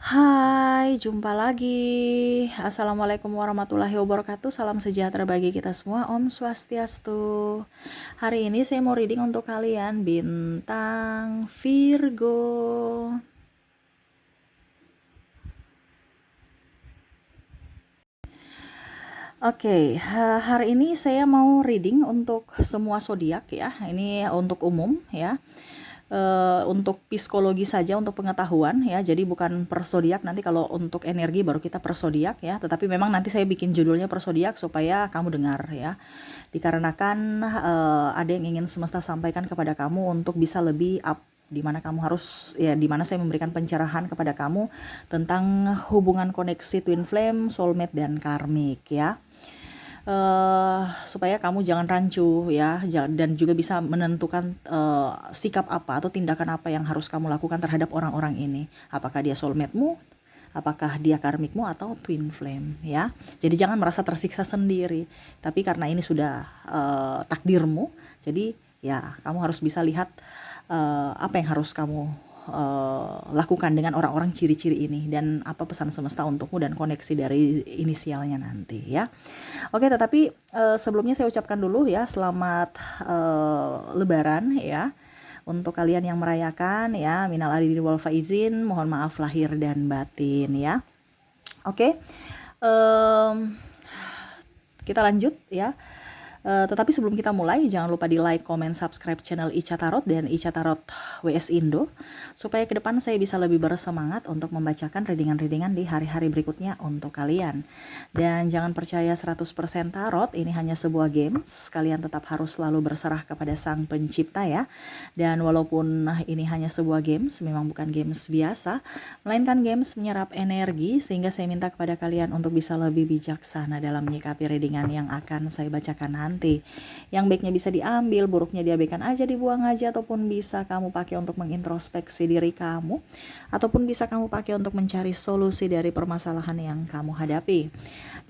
Hai, jumpa lagi. Assalamualaikum warahmatullahi wabarakatuh. Salam sejahtera bagi kita semua. Om Swastiastu. Hari ini saya mau reading untuk kalian bintang Virgo. Oke, hari ini saya mau reading untuk semua zodiak ya. Ini untuk umum ya. Untuk psikologi saja, untuk pengetahuan ya. Jadi bukan per zodiak. Nanti kalau untuk energi baru kita per zodiak ya. Tetapi memang nanti saya bikin judulnya per zodiak supaya kamu dengar ya. Dikarenakan ada yang ingin semesta sampaikan kepada kamu untuk bisa lebih up, di mana kamu harus ya, di mana saya memberikan pencerahan kepada kamu tentang hubungan koneksi twin flame, soulmate dan karmik ya. Supaya kamu jangan rancu ya, dan juga bisa menentukan sikap apa atau tindakan apa yang harus kamu lakukan terhadap orang-orang ini. Apakah dia soulmate-mu, apakah dia karmikmu atau twin flame ya. Jadi jangan merasa tersiksa sendiri. Tapi karena ini sudah takdirmu, jadi ya kamu harus bisa lihat apa yang harus kamu lakukan dengan orang-orang ciri-ciri ini dan apa pesan semesta untukmu dan koneksi dari inisialnya nanti ya. Oke, tetapi sebelumnya saya ucapkan dulu ya selamat Lebaran ya untuk kalian yang merayakan ya, minal aidin wal faizin, mohon maaf lahir dan batin ya. Oke, kita lanjut ya. Tetapi sebelum kita mulai, jangan lupa di like, comment, subscribe channel Ica Tarot dan Ica Tarot WS Indo, supaya ke depan saya bisa lebih bersemangat untuk membacakan readingan-readingan di hari-hari berikutnya untuk kalian. Dan jangan percaya 100% tarot, ini hanya sebuah games, kalian tetap harus selalu berserah kepada sang pencipta ya. Dan walaupun ini hanya sebuah games, memang bukan games biasa, melainkan games menyerap energi, sehingga saya minta kepada kalian untuk bisa lebih bijaksana dalam menyikapi readingan yang akan saya bacakan nanti. Yang baiknya bisa diambil, buruknya diabaikan aja, dibuang aja, ataupun bisa kamu pakai untuk mengintrospeksi diri kamu, ataupun bisa kamu pakai untuk mencari solusi dari permasalahan yang kamu hadapi.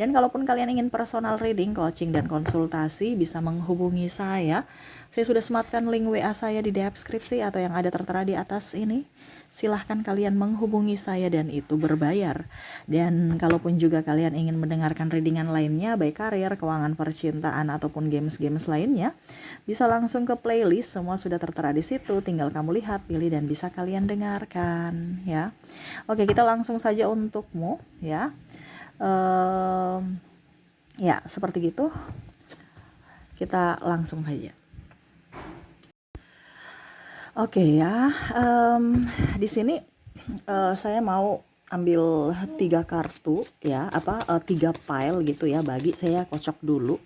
Dan kalaupun kalian ingin personal reading, coaching, dan konsultasi, bisa menghubungi saya. Saya sudah sematkan link WA saya di deskripsi atau yang ada tertera di atas ini. Silahkan kalian menghubungi saya dan itu berbayar. Dan kalaupun juga kalian ingin mendengarkan readingan lainnya, baik karir, keuangan, percintaan, ataupun games-games lainnya, bisa langsung ke playlist, semua sudah tertera di situ. Tinggal kamu lihat, pilih, dan bisa kalian dengarkan ya. Oke, kita langsung saja untukmu ya. Ya, seperti gitu. Kita langsung saja. Oke ya, di sini saya mau ambil 3 kartu ya, 3 pile gitu ya, bagi saya kocok dulu.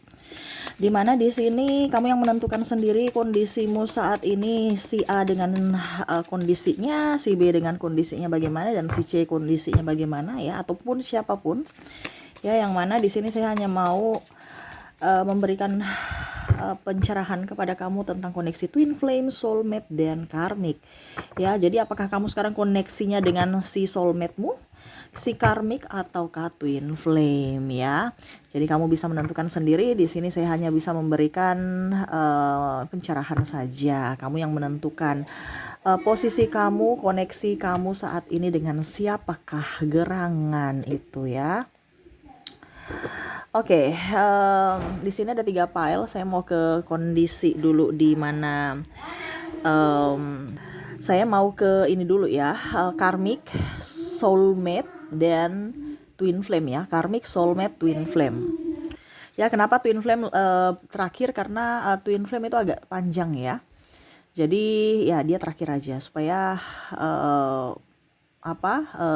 Dimana di sini kamu yang menentukan sendiri kondisimu saat ini, si A dengan kondisinya, si B dengan kondisinya bagaimana, dan si C kondisinya bagaimana ya, ataupun siapapun ya, yang mana di sini saya hanya mau memberikan pencerahan kepada kamu tentang koneksi twin flame, soulmate, dan karmik ya. Jadi apakah kamu sekarang koneksinya dengan si soulmate-mu, si karmik, ataukah twin flame ya. Jadi kamu bisa menentukan sendiri. Di sini saya hanya bisa memberikan pencerahan saja. Kamu yang menentukan posisi kamu, koneksi kamu saat ini dengan siapakah gerangan itu ya. Oke, di sini ada 3 file. Saya mau ke kondisi dulu, di mana saya mau ke ini dulu ya, karmik, soulmate, dan twin flame ya. Karmik, soulmate, twin flame. Ya, kenapa twin flame terakhir? Karena twin flame itu agak panjang ya. Jadi ya dia terakhir aja supaya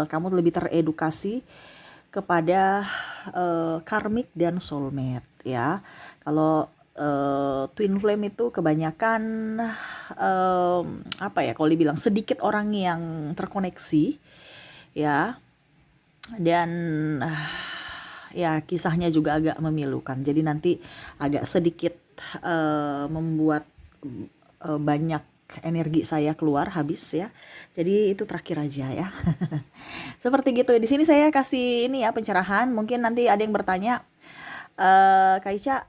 kamu lebih teredukasi kepada karmik dan soulmate ya. Kalau twin flame itu kebanyakan kalau dibilang sedikit orang yang terkoneksi ya, dan ya kisahnya juga agak memilukan. Jadi nanti agak sedikit membuat banyak energi saya keluar habis ya. Jadi itu terakhir aja ya. Seperti gitu. Di sini saya kasih ini ya pencerahan. Mungkin nanti ada yang bertanya, Kak Ica,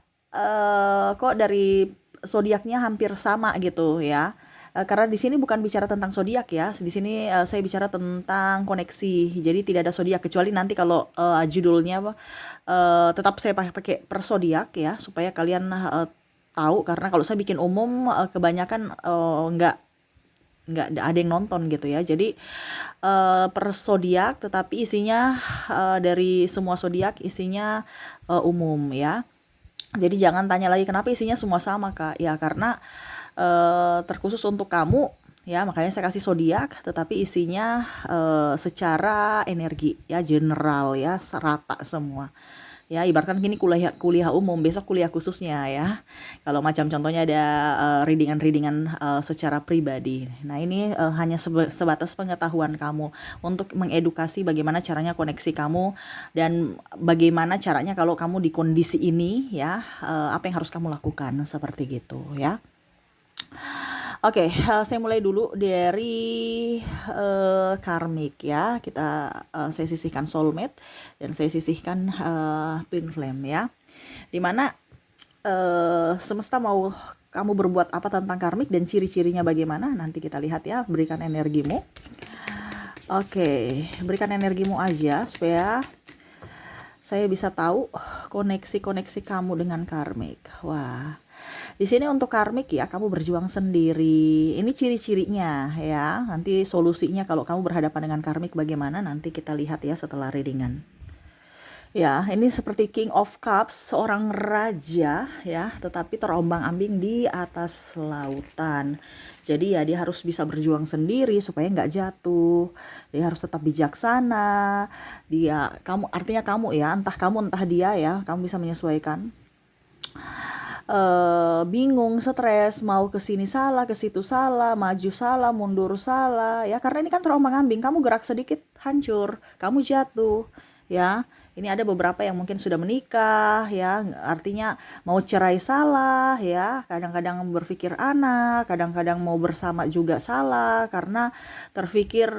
kok dari zodiaknya hampir sama gitu ya. Karena di sini bukan bicara tentang zodiak ya. Di sini saya bicara tentang koneksi. Jadi tidak ada zodiak kecuali nanti kalau judulnya tetap saya pakai per zodiak ya supaya kalian tahu, karena kalau saya bikin umum kebanyakan nggak ada yang nonton gitu ya. Jadi per zodiak, tetapi isinya dari semua zodiak isinya umum ya. Jadi jangan tanya lagi kenapa isinya semua sama Kak. Ya karena terkhusus untuk kamu ya, makanya saya kasih zodiak tetapi isinya secara energi ya, general ya, rata semua. Ya, ibaratkan gini, kuliah umum, besok kuliah khususnya ya. Kalau macam contohnya ada readingan-readingan secara pribadi. Nah, ini hanya sebatas pengetahuan kamu untuk mengedukasi bagaimana caranya koneksi kamu dan bagaimana caranya kalau kamu di kondisi ini ya, apa yang harus kamu lakukan seperti gitu ya. Oke, saya mulai dulu dari karmik ya. Saya sisihkan soulmate dan saya sisihkan twin flame ya. Dimana semesta mau kamu berbuat apa tentang karmik dan ciri-cirinya bagaimana, nanti kita lihat ya. Berikan energimu. Oke, berikan energimu aja supaya saya bisa tahu koneksi-koneksi kamu dengan karmik. Wah, di sini untuk karmik ya, kamu berjuang sendiri. Ini ciri-cirinya ya. Nanti solusinya kalau kamu berhadapan dengan karmik bagaimana, nanti kita lihat ya setelah readingan. Ya, ini seperti King of Cups, seorang raja ya, tetapi terombang-ambing di atas lautan. Jadi ya dia harus bisa berjuang sendiri supaya nggak jatuh. Dia harus tetap bijaksana. Artinya kamu ya, entah kamu entah dia ya, kamu bisa menyesuaikan. Bingung, stres, mau ke sini salah, ke situ salah, maju salah, mundur salah ya, karena ini kan terombang-ambing. Kamu gerak sedikit hancur, kamu jatuh ya. Ini ada beberapa yang mungkin sudah menikah ya, artinya mau cerai salah ya, kadang-kadang berpikir anak, kadang-kadang mau bersama juga salah karena terpikir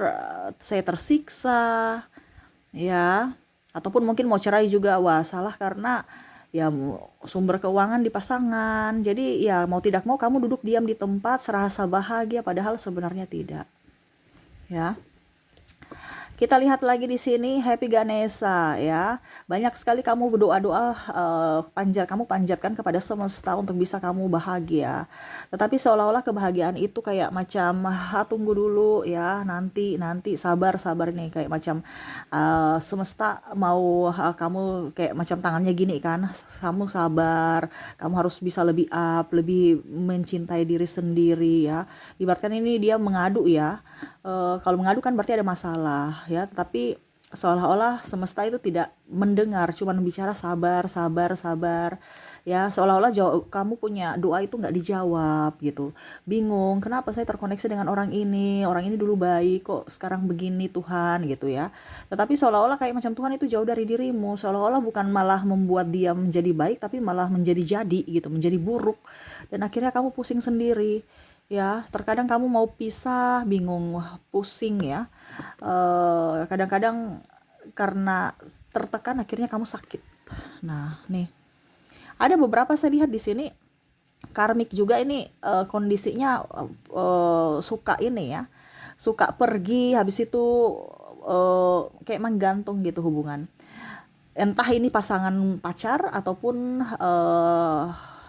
saya tersiksa ya, ataupun mungkin mau cerai juga, wah salah karena ya sumber keuangan di pasangan. Jadi ya mau tidak mau kamu duduk diam di tempat serasa bahagia padahal sebenarnya tidak ya. Kita lihat lagi di sini Happy Ganesha ya. Banyak sekali kamu berdoa-doa, kamu panjatkan kepada semesta untuk bisa kamu bahagia. Tetapi seolah-olah kebahagiaan itu kayak macam tunggu dulu ya, nanti sabar nih, kayak macam semesta mau kamu kayak macam tangannya gini kan. Kamu sabar, kamu harus bisa lebih lebih mencintai diri sendiri ya. Ibaratkan ini dia mengadu ya. Kalau mengadu kan berarti ada masalah ya, tetapi seolah-olah semesta itu tidak mendengar, cuman bicara sabar ya, seolah-olah kamu punya doa itu nggak dijawab gitu. Bingung, kenapa saya terkoneksi dengan orang ini dulu baik kok sekarang begini Tuhan gitu ya. Tetapi seolah-olah kayak macam Tuhan itu jauh dari dirimu, seolah-olah bukan malah membuat dia menjadi baik tapi malah menjadi gitu, menjadi buruk, dan akhirnya kamu pusing sendiri ya. Terkadang kamu mau pisah, bingung, pusing ya. Kadang-kadang karena tertekan akhirnya kamu sakit. Nah, nih ada beberapa saya lihat di sini karmik juga ini kondisinya suka ini ya, suka pergi, habis itu kayak menggantung gitu hubungan. Entah ini pasangan pacar ataupun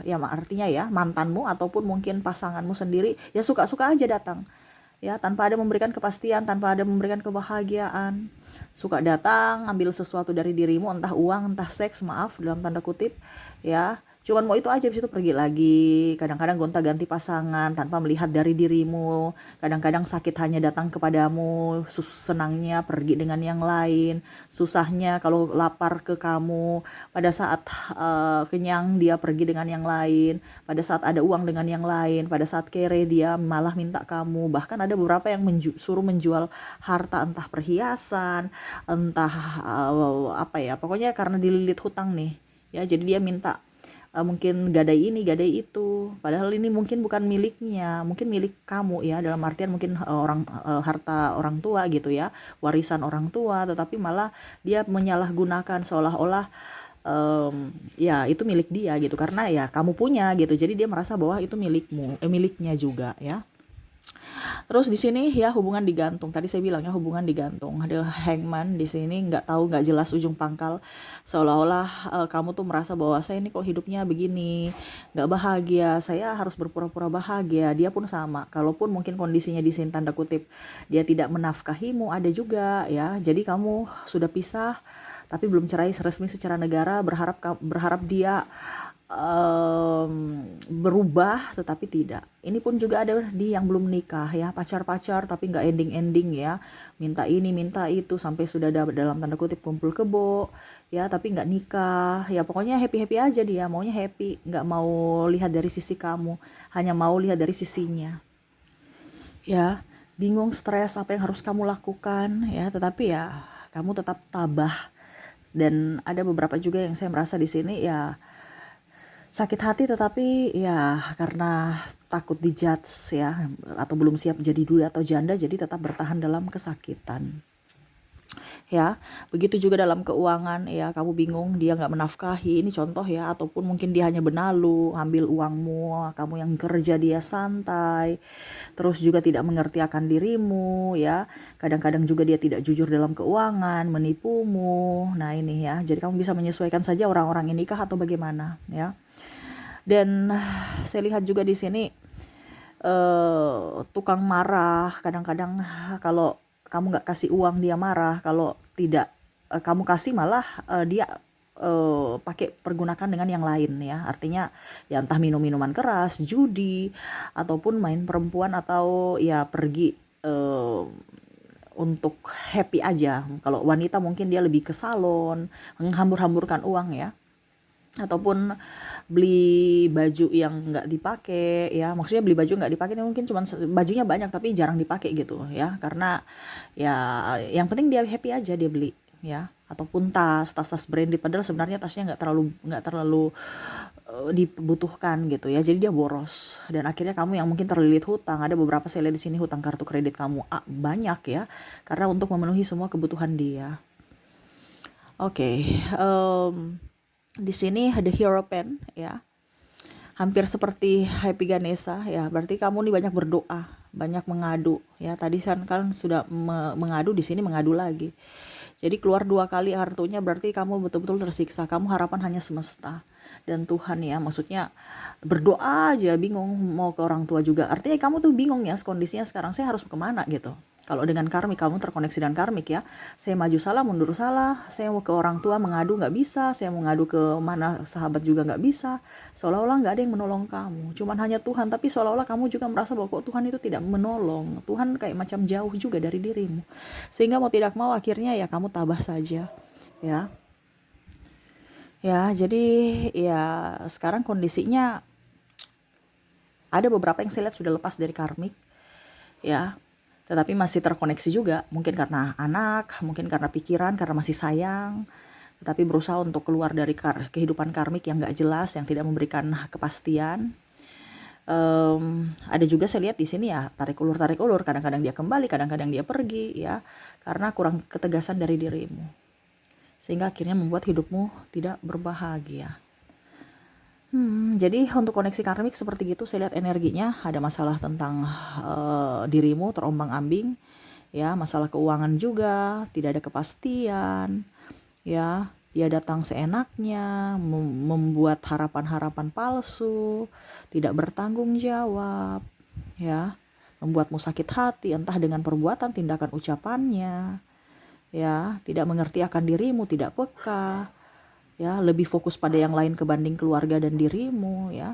ya artinya ya mantanmu ataupun mungkin pasanganmu sendiri ya, suka-suka aja datang ya, tanpa ada memberikan kepastian, tanpa ada memberikan kebahagiaan. Suka datang ambil sesuatu dari dirimu, entah uang, entah seks, maaf dalam tanda kutip ya, cuman mau itu aja, habis itu pergi lagi. Kadang-kadang gonta-ganti pasangan tanpa melihat dari dirimu. Kadang-kadang sakit hanya datang kepadamu, senangnya pergi dengan yang lain, susahnya kalau lapar ke kamu, pada saat kenyang dia pergi dengan yang lain, pada saat ada uang dengan yang lain, pada saat kere dia malah minta kamu. Bahkan ada beberapa yang suruh menjual harta, entah perhiasan, entah apa ya, pokoknya karena dililit hutang nih ya, jadi dia minta mungkin gadai ini gadai itu, padahal ini mungkin bukan miliknya, mungkin milik kamu ya, dalam artian mungkin harta orang tua gitu ya, warisan orang tua, tetapi malah dia menyalahgunakan seolah-olah ya itu milik dia gitu, karena ya kamu punya gitu, jadi dia merasa bahwa itu miliknya juga ya. Terus di sini ya hubungan digantung. Tadi saya bilang ya hubungan digantung. Ada hangman di sini nggak tahu nggak jelas ujung pangkal. Seolah-olah kamu tuh merasa bahwa saya ini kok hidupnya begini, nggak bahagia. Saya harus berpura-pura bahagia. Dia pun sama. Kalaupun mungkin kondisinya di sini tanda kutip dia tidak menafkahimu ada juga ya. Jadi kamu sudah pisah tapi belum cerai resmi secara negara. Berharap dia berubah tetapi tidak. Ini pun juga ada di yang belum nikah ya, pacar-pacar tapi nggak ending-ending ya, minta ini minta itu sampai sudah dalam tanda kutip kumpul kebo ya, tapi nggak nikah ya. Pokoknya happy-happy aja, dia maunya happy, nggak mau lihat dari sisi kamu, hanya mau lihat dari sisinya ya. Bingung, stres, apa yang harus kamu lakukan ya, tetapi ya kamu tetap tabah. Dan ada beberapa juga yang saya merasa di sini ya sakit hati, tetapi ya karena takut dijudge ya, atau belum siap jadi duda atau janda, jadi tetap bertahan dalam kesakitan ya. Begitu juga dalam keuangan ya, kamu bingung, dia nggak menafkahi, ini contoh ya, ataupun mungkin dia hanya benalu, ambil uangmu, kamu yang kerja dia santai, terus juga tidak mengerti akan dirimu ya. Kadang-kadang juga dia tidak jujur dalam keuangan, menipumu. Nah ini ya, jadi kamu bisa menyesuaikan saja orang-orang ini kah atau bagaimana ya. Dan saya lihat juga di sini tukang marah. Kadang-kadang kalau kamu nggak kasih uang dia marah, kalau tidak kamu kasih malah dia pakai pergunakan dengan yang lain ya. Artinya ya entah minum minuman keras, judi, ataupun main perempuan, atau ya pergi untuk happy aja. Kalau wanita mungkin dia lebih ke salon, menghambur-hamburkan uang ya, ataupun beli baju yang nggak dipakai ya. Maksudnya beli baju nggak dipakai mungkin cuman bajunya banyak tapi jarang dipakai gitu ya, karena ya yang penting dia happy aja dia beli ya. Ataupun tas branded, padahal sebenarnya tasnya nggak terlalu dibutuhkan gitu ya, jadi dia boros. Dan akhirnya kamu yang mungkin terlilit hutang. Ada beberapa saya lihat di sini hutang kartu kredit kamu banyak ya, karena untuk memenuhi semua kebutuhan dia. Oke, di sini ada Hero Pen ya, hampir seperti Happy Ganesha ya. Berarti kamu nih banyak berdoa, banyak mengadu ya. Tadi kan sudah mengadu, di sini mengadu lagi. Jadi keluar 2 kali artinya berarti kamu betul-betul tersiksa. Kamu harapan hanya semesta dan Tuhan ya. Maksudnya berdoa aja bingung mau ke orang tua juga. Artinya kamu tuh bingung ya kondisinya sekarang, saya harus kemana gitu. Kalau dengan karmik, kamu terkoneksi dengan karmik ya. Saya maju salah, mundur salah. Saya mau ke orang tua mengadu nggak bisa. Saya mau ngadu ke mana sahabat juga nggak bisa. Seolah-olah nggak ada yang menolong kamu. Cuman hanya Tuhan. Tapi seolah-olah kamu juga merasa bahwa kok Tuhan itu tidak menolong. Tuhan kayak macam jauh juga dari dirimu. Sehingga mau tidak mau akhirnya ya kamu tabah saja ya. Ya, jadi ya sekarang kondisinya ada beberapa yang saya lihat sudah lepas dari karmik ya, tetapi masih terkoneksi juga, mungkin karena anak, mungkin karena pikiran, karena masih sayang, tetapi berusaha untuk keluar dari kehidupan karmik yang gak jelas, yang tidak memberikan kepastian. Ada juga saya lihat di sini ya tarik ulur, kadang-kadang dia kembali, kadang-kadang dia pergi ya, karena kurang ketegasan dari dirimu, sehingga akhirnya membuat hidupmu tidak berbahagia. Jadi untuk koneksi karmik seperti gitu, saya lihat energinya ada masalah tentang dirimu terombang-ambing ya, masalah keuangan juga, tidak ada kepastian ya. Dia datang seenaknya, membuat harapan-harapan palsu, tidak bertanggung jawab ya, membuatmu sakit hati entah dengan perbuatan, tindakan, ucapannya ya, tidak mengerti akan dirimu, tidak peka ya, lebih fokus pada yang lain kebanding keluarga dan dirimu ya.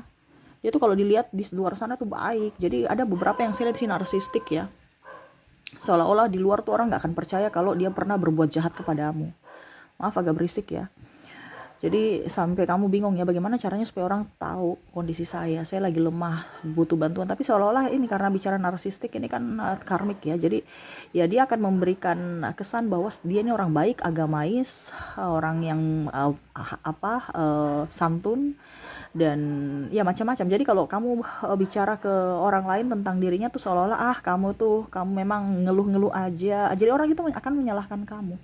Dia tuh kalau dilihat di luar sana tuh baik. Jadi ada beberapa yang saya lihat sih narsistik ya, seolah-olah di luar tuh orang nggak akan percaya kalau dia pernah berbuat jahat kepadamu. Maaf agak berisik ya. Jadi sampai kamu bingung ya, bagaimana caranya supaya orang tahu kondisi saya lagi lemah, butuh bantuan. Tapi seolah-olah ini karena bicara narsistik ini kan karmik ya. Jadi ya dia akan memberikan kesan bahwa dia ini orang baik, agamais, orang yang santun, dan ya macam-macam. Jadi kalau kamu bicara ke orang lain tentang dirinya tuh seolah-olah kamu memang ngeluh-ngeluh aja. Jadi orang itu akan menyalahkan kamu.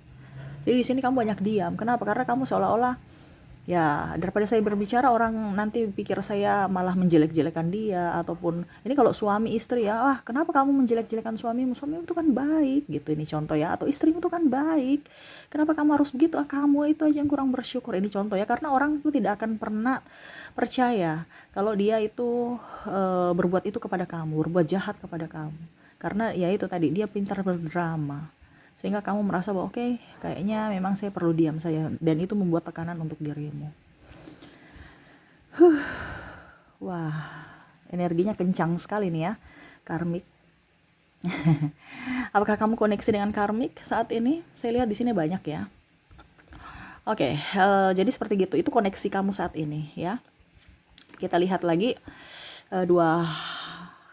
Jadi di sini kamu banyak diam. Kenapa? Karena kamu seolah-olah Ya, daripada saya berbicara orang nanti pikir saya malah menjelek-jelekan dia, ataupun ini kalau suami istri ya, wah kenapa kamu menjelek-jelekan suamimu? Suamimu itu kan baik gitu, ini contoh ya, atau istrimu itu kan baik. Kenapa kamu harus begitu? Ah, kamu itu aja yang kurang bersyukur. Ini contoh ya, karena orang itu tidak akan pernah percaya kalau dia itu berbuat itu kepada kamu, berbuat jahat kepada kamu. Karena ya itu tadi, dia pintar berdrama, sehingga kamu merasa bahwa oke, kayaknya memang saya perlu diam saja, dan itu membuat tekanan untuk dirimu. Wah, energinya kencang sekali nih ya, karmik. Apakah kamu koneksi dengan karmik saat ini? Saya lihat di sini banyak ya. Oke, jadi seperti gitu, itu koneksi kamu saat ini ya. Kita lihat lagi dua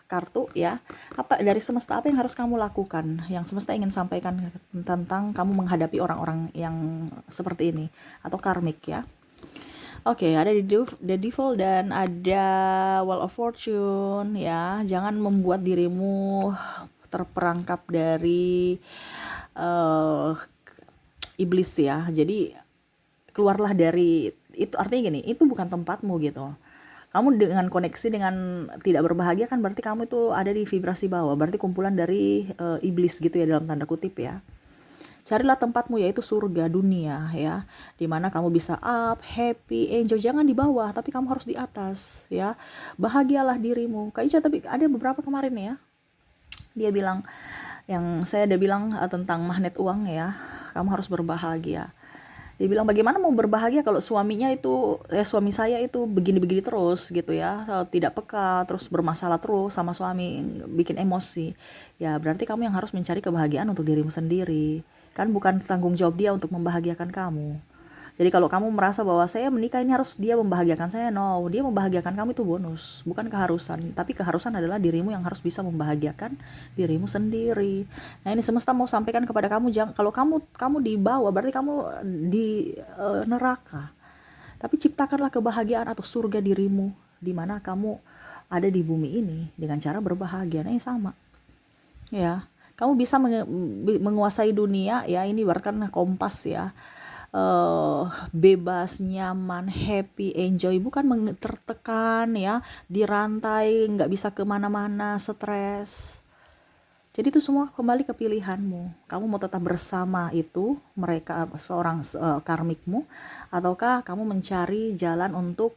kartu ya. Apa dari semesta, apa yang harus kamu lakukan, yang semesta ingin sampaikan tentang kamu menghadapi orang-orang yang seperti ini atau karmik ya. Oke, ada The Devil dan ada Wheel of Fortune ya. Jangan membuat dirimu terperangkap dari uh, iblis ya. Jadi keluarlah dari itu, artinya gini, itu bukan tempatmu gitu. Kamu dengan koneksi dengan tidak berbahagia kan berarti kamu itu ada di vibrasi bawah, berarti kumpulan dari iblis gitu ya, dalam tanda kutip ya. Carilah tempatmu, yaitu surga dunia ya, dimana kamu bisa up, happy, enjoy. Jangan di bawah, tapi kamu harus di atas ya. Bahagialah dirimu. Kak Ica, tapi ada beberapa kemarin ya, dia bilang, yang saya ada bilang tentang magnet uang ya, kamu harus berbahagia. Dia bilang, bagaimana mau berbahagia kalau suaminya itu, suami saya itu begini-begini terus gitu ya, tidak peka, terus bermasalah terus sama suami, bikin emosi. Ya berarti kamu yang harus mencari kebahagiaan untuk dirimu sendiri. Kan bukan tanggung jawab dia untuk membahagiakan kamu. Jadi kalau kamu merasa bahwa saya menikah ini harus dia membahagiakan saya, no, dia membahagiakan kamu itu bonus, bukan keharusan. Tapi keharusan adalah dirimu yang harus bisa membahagiakan dirimu sendiri. Nah ini semesta mau sampaikan kepada kamu, jangan, kalau kamu di bawah berarti kamu di neraka. Tapi ciptakanlah kebahagiaan atau surga dirimu, di mana kamu ada di bumi ini dengan cara berbahagia. Nah ini sama ya, kamu bisa menguasai dunia ya, ini bahkan kompas ya. Bebas, nyaman, happy, enjoy, bukan tertekan ya, dirantai, nggak bisa kemana-mana, stres. Jadi itu semua kembali ke pilihanmu. Kamu mau tetap bersama itu, mereka seorang karmikmu, ataukah kamu mencari jalan untuk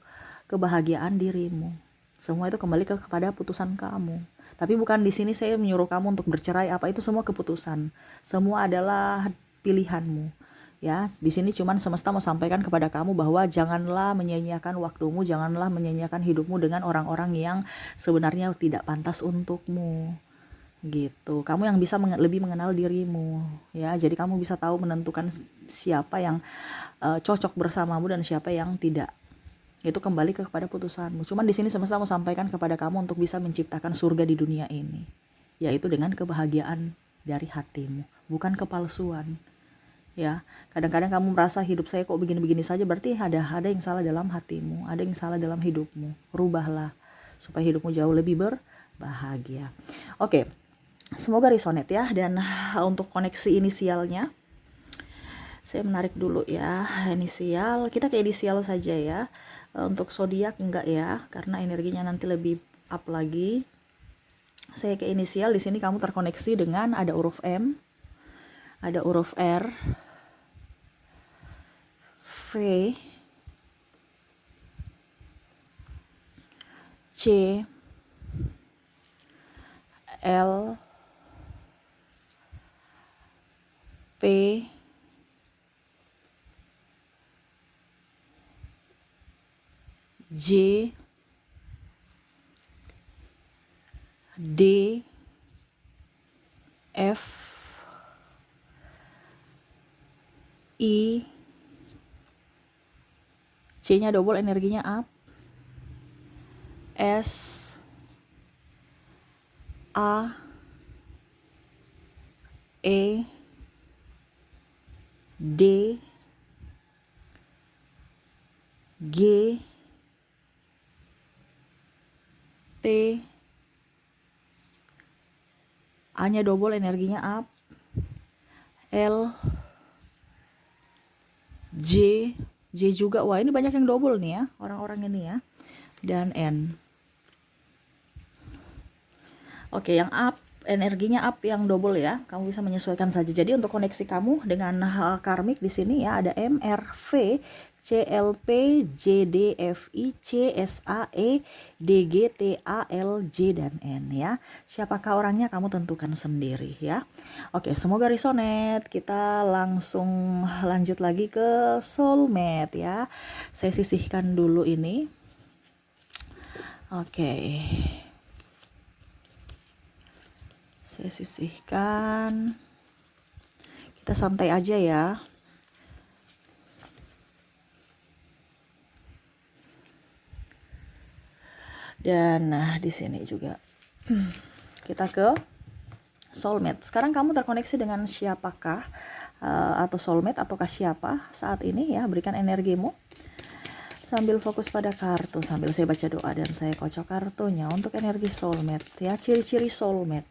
kebahagiaan dirimu. Semua itu kembali kepada putusan kamu. Tapi bukan di sini saya menyuruh kamu untuk bercerai, apa itu semua keputusan. Semua adalah pilihanmu. Ya, di sini cuman semesta mau sampaikan kepada kamu bahwa janganlah menyia-nyiakan waktumu, janganlah menyia-nyiakan hidupmu dengan orang-orang yang sebenarnya tidak pantas untukmu. Gitu. Kamu yang bisa lebih mengenal dirimu, ya. Jadi kamu bisa tahu menentukan siapa yang cocok bersamamu dan siapa yang tidak. Itu kembali kepada putusanmu. Cuman di sini semesta mau sampaikan kepada kamu untuk bisa menciptakan surga di dunia ini, yaitu dengan kebahagiaan dari hatimu, bukan kepalsuan. Ya, kadang-kadang kamu merasa hidup saya kok begini-begini saja, berarti ada yang salah dalam hatimu, ada yang salah dalam hidupmu. Rubahlah supaya hidupmu jauh lebih berbahagia. Oke, semoga resonate ya. Dan untuk koneksi inisialnya, saya menarik dulu ya, inisial. Kita ke inisial saja ya. Untuk zodiak enggak ya, karena energinya nanti lebih up lagi. Saya ke inisial. Di sini kamu terkoneksi dengan ada huruf M, ada huruf R, V, C, L, P, J, D, F, I, C-nya double, energinya up, S, A, E, D, G, T, A-nya double, energinya up, L, J, J juga, wah ini banyak yang double nih ya, orang-orang ini ya. Dan N. Oke, yang up, energinya up yang double ya. Kamu bisa menyesuaikan saja. Jadi untuk koneksi kamu dengan karmik di sini ya ada M, R, V, C, L, P, J, D, F, I, C, S, A, E, D, G, T, A, L, J, dan N ya. Siapakah orangnya kamu tentukan sendiri ya. Oke, semoga resonate. Kita langsung lanjut lagi ke soulmate ya. Saya sisihkan dulu ini. Oke. Saya sisihkan. Kita santai aja ya. Dan nah di sini juga kita ke soulmate. Sekarang kamu terkoneksi dengan siapakah atau soulmate ataukah siapa saat ini ya? Berikan energimu. Sambil fokus pada kartu, sambil saya baca doa dan saya kocok kartunya untuk energi soulmate ya. Ciri-ciri soulmate.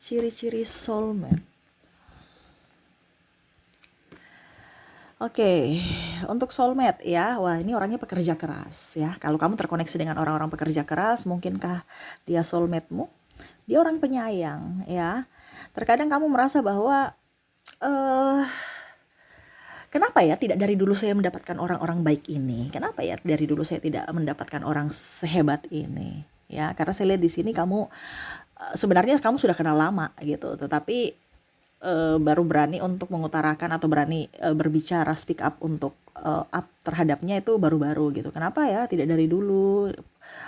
Ciri-ciri soulmate. Oke, untuk soulmate ya, wah ini orangnya pekerja keras ya. Kalau kamu terkoneksi dengan orang-orang pekerja keras, mungkinkah dia soulmate-mu? Dia orang penyayang ya. Terkadang kamu merasa bahwa kenapa ya tidak dari dulu saya mendapatkan orang-orang baik ini? Kenapa ya dari dulu saya tidak mendapatkan orang sehebat ini? Ya, karena saya lihat di sini kamu sebenarnya kamu sudah kenal lama gitu, tetapi baru berani untuk mengutarakan atau berani berbicara speak up untuk up terhadapnya itu baru-baru gitu. Kenapa ya tidak dari dulu?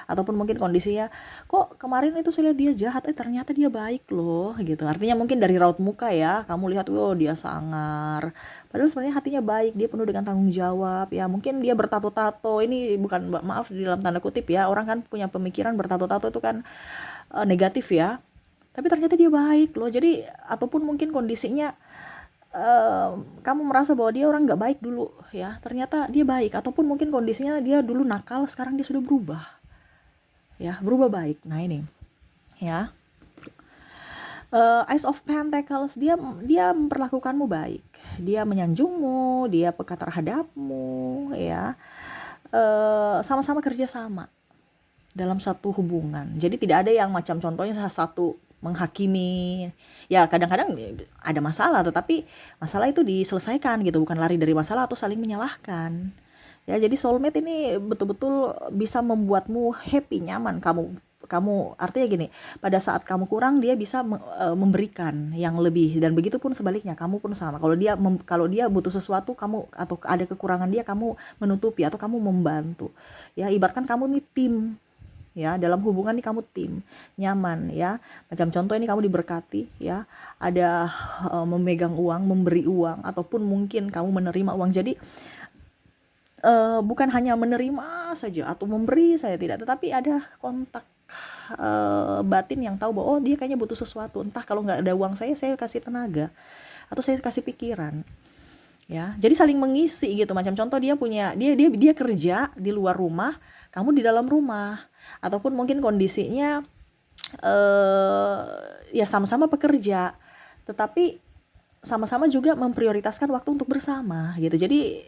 Ataupun mungkin kondisinya kok kemarin itu saya lihat dia jahat, ternyata dia baik loh gitu. Artinya mungkin dari raut muka ya kamu lihat, wow dia sangar, padahal sebenarnya hatinya baik, dia penuh dengan tanggung jawab ya. Mungkin dia bertato-tato, ini bukan, maaf di dalam tanda kutip ya, orang kan punya pemikiran bertato-tato itu kan negatif ya, tapi ternyata dia baik loh. Jadi ataupun mungkin kondisinya kamu merasa bahwa dia orang nggak baik dulu ya, ternyata dia baik. Ataupun mungkin kondisinya dia dulu nakal, sekarang dia sudah berubah ya, berubah baik. Nah ini ya, Ace of Pentacles, dia memperlakukanmu baik, dia menyanjungmu, dia peka terhadapmu ya. Sama-sama kerja sama dalam satu hubungan. Jadi tidak ada yang macam contohnya satu menghakimi. Ya kadang-kadang ada masalah, tetapi masalah itu diselesaikan gitu, bukan lari dari masalah atau saling menyalahkan. Ya, jadi soulmate ini betul-betul bisa membuatmu happy, nyaman. Kamu artinya gini, pada saat kamu kurang dia bisa memberikan yang lebih, dan begitu pun sebaliknya, kamu pun sama. Kalau dia butuh sesuatu kamu, atau ada kekurangan dia, kamu menutupi atau kamu membantu. Ya, ibaratkan kamu nih tim. Ya, dalam hubungan nih kamu tim, nyaman ya. Macam contoh ini kamu diberkati ya, ada memegang uang, memberi uang, ataupun mungkin kamu menerima uang. Jadi bukan hanya menerima saja atau memberi saya tidak, tetapi ada kontak batin yang tahu bahwa oh dia kayaknya butuh sesuatu, entah kalau nggak ada uang saya kasih tenaga atau saya kasih pikiran ya. Jadi saling mengisi gitu. Macam contoh dia kerja di luar rumah, kamu di dalam rumah, ataupun mungkin kondisinya ya sama-sama pekerja tetapi sama-sama juga memprioritaskan waktu untuk bersama gitu. Jadi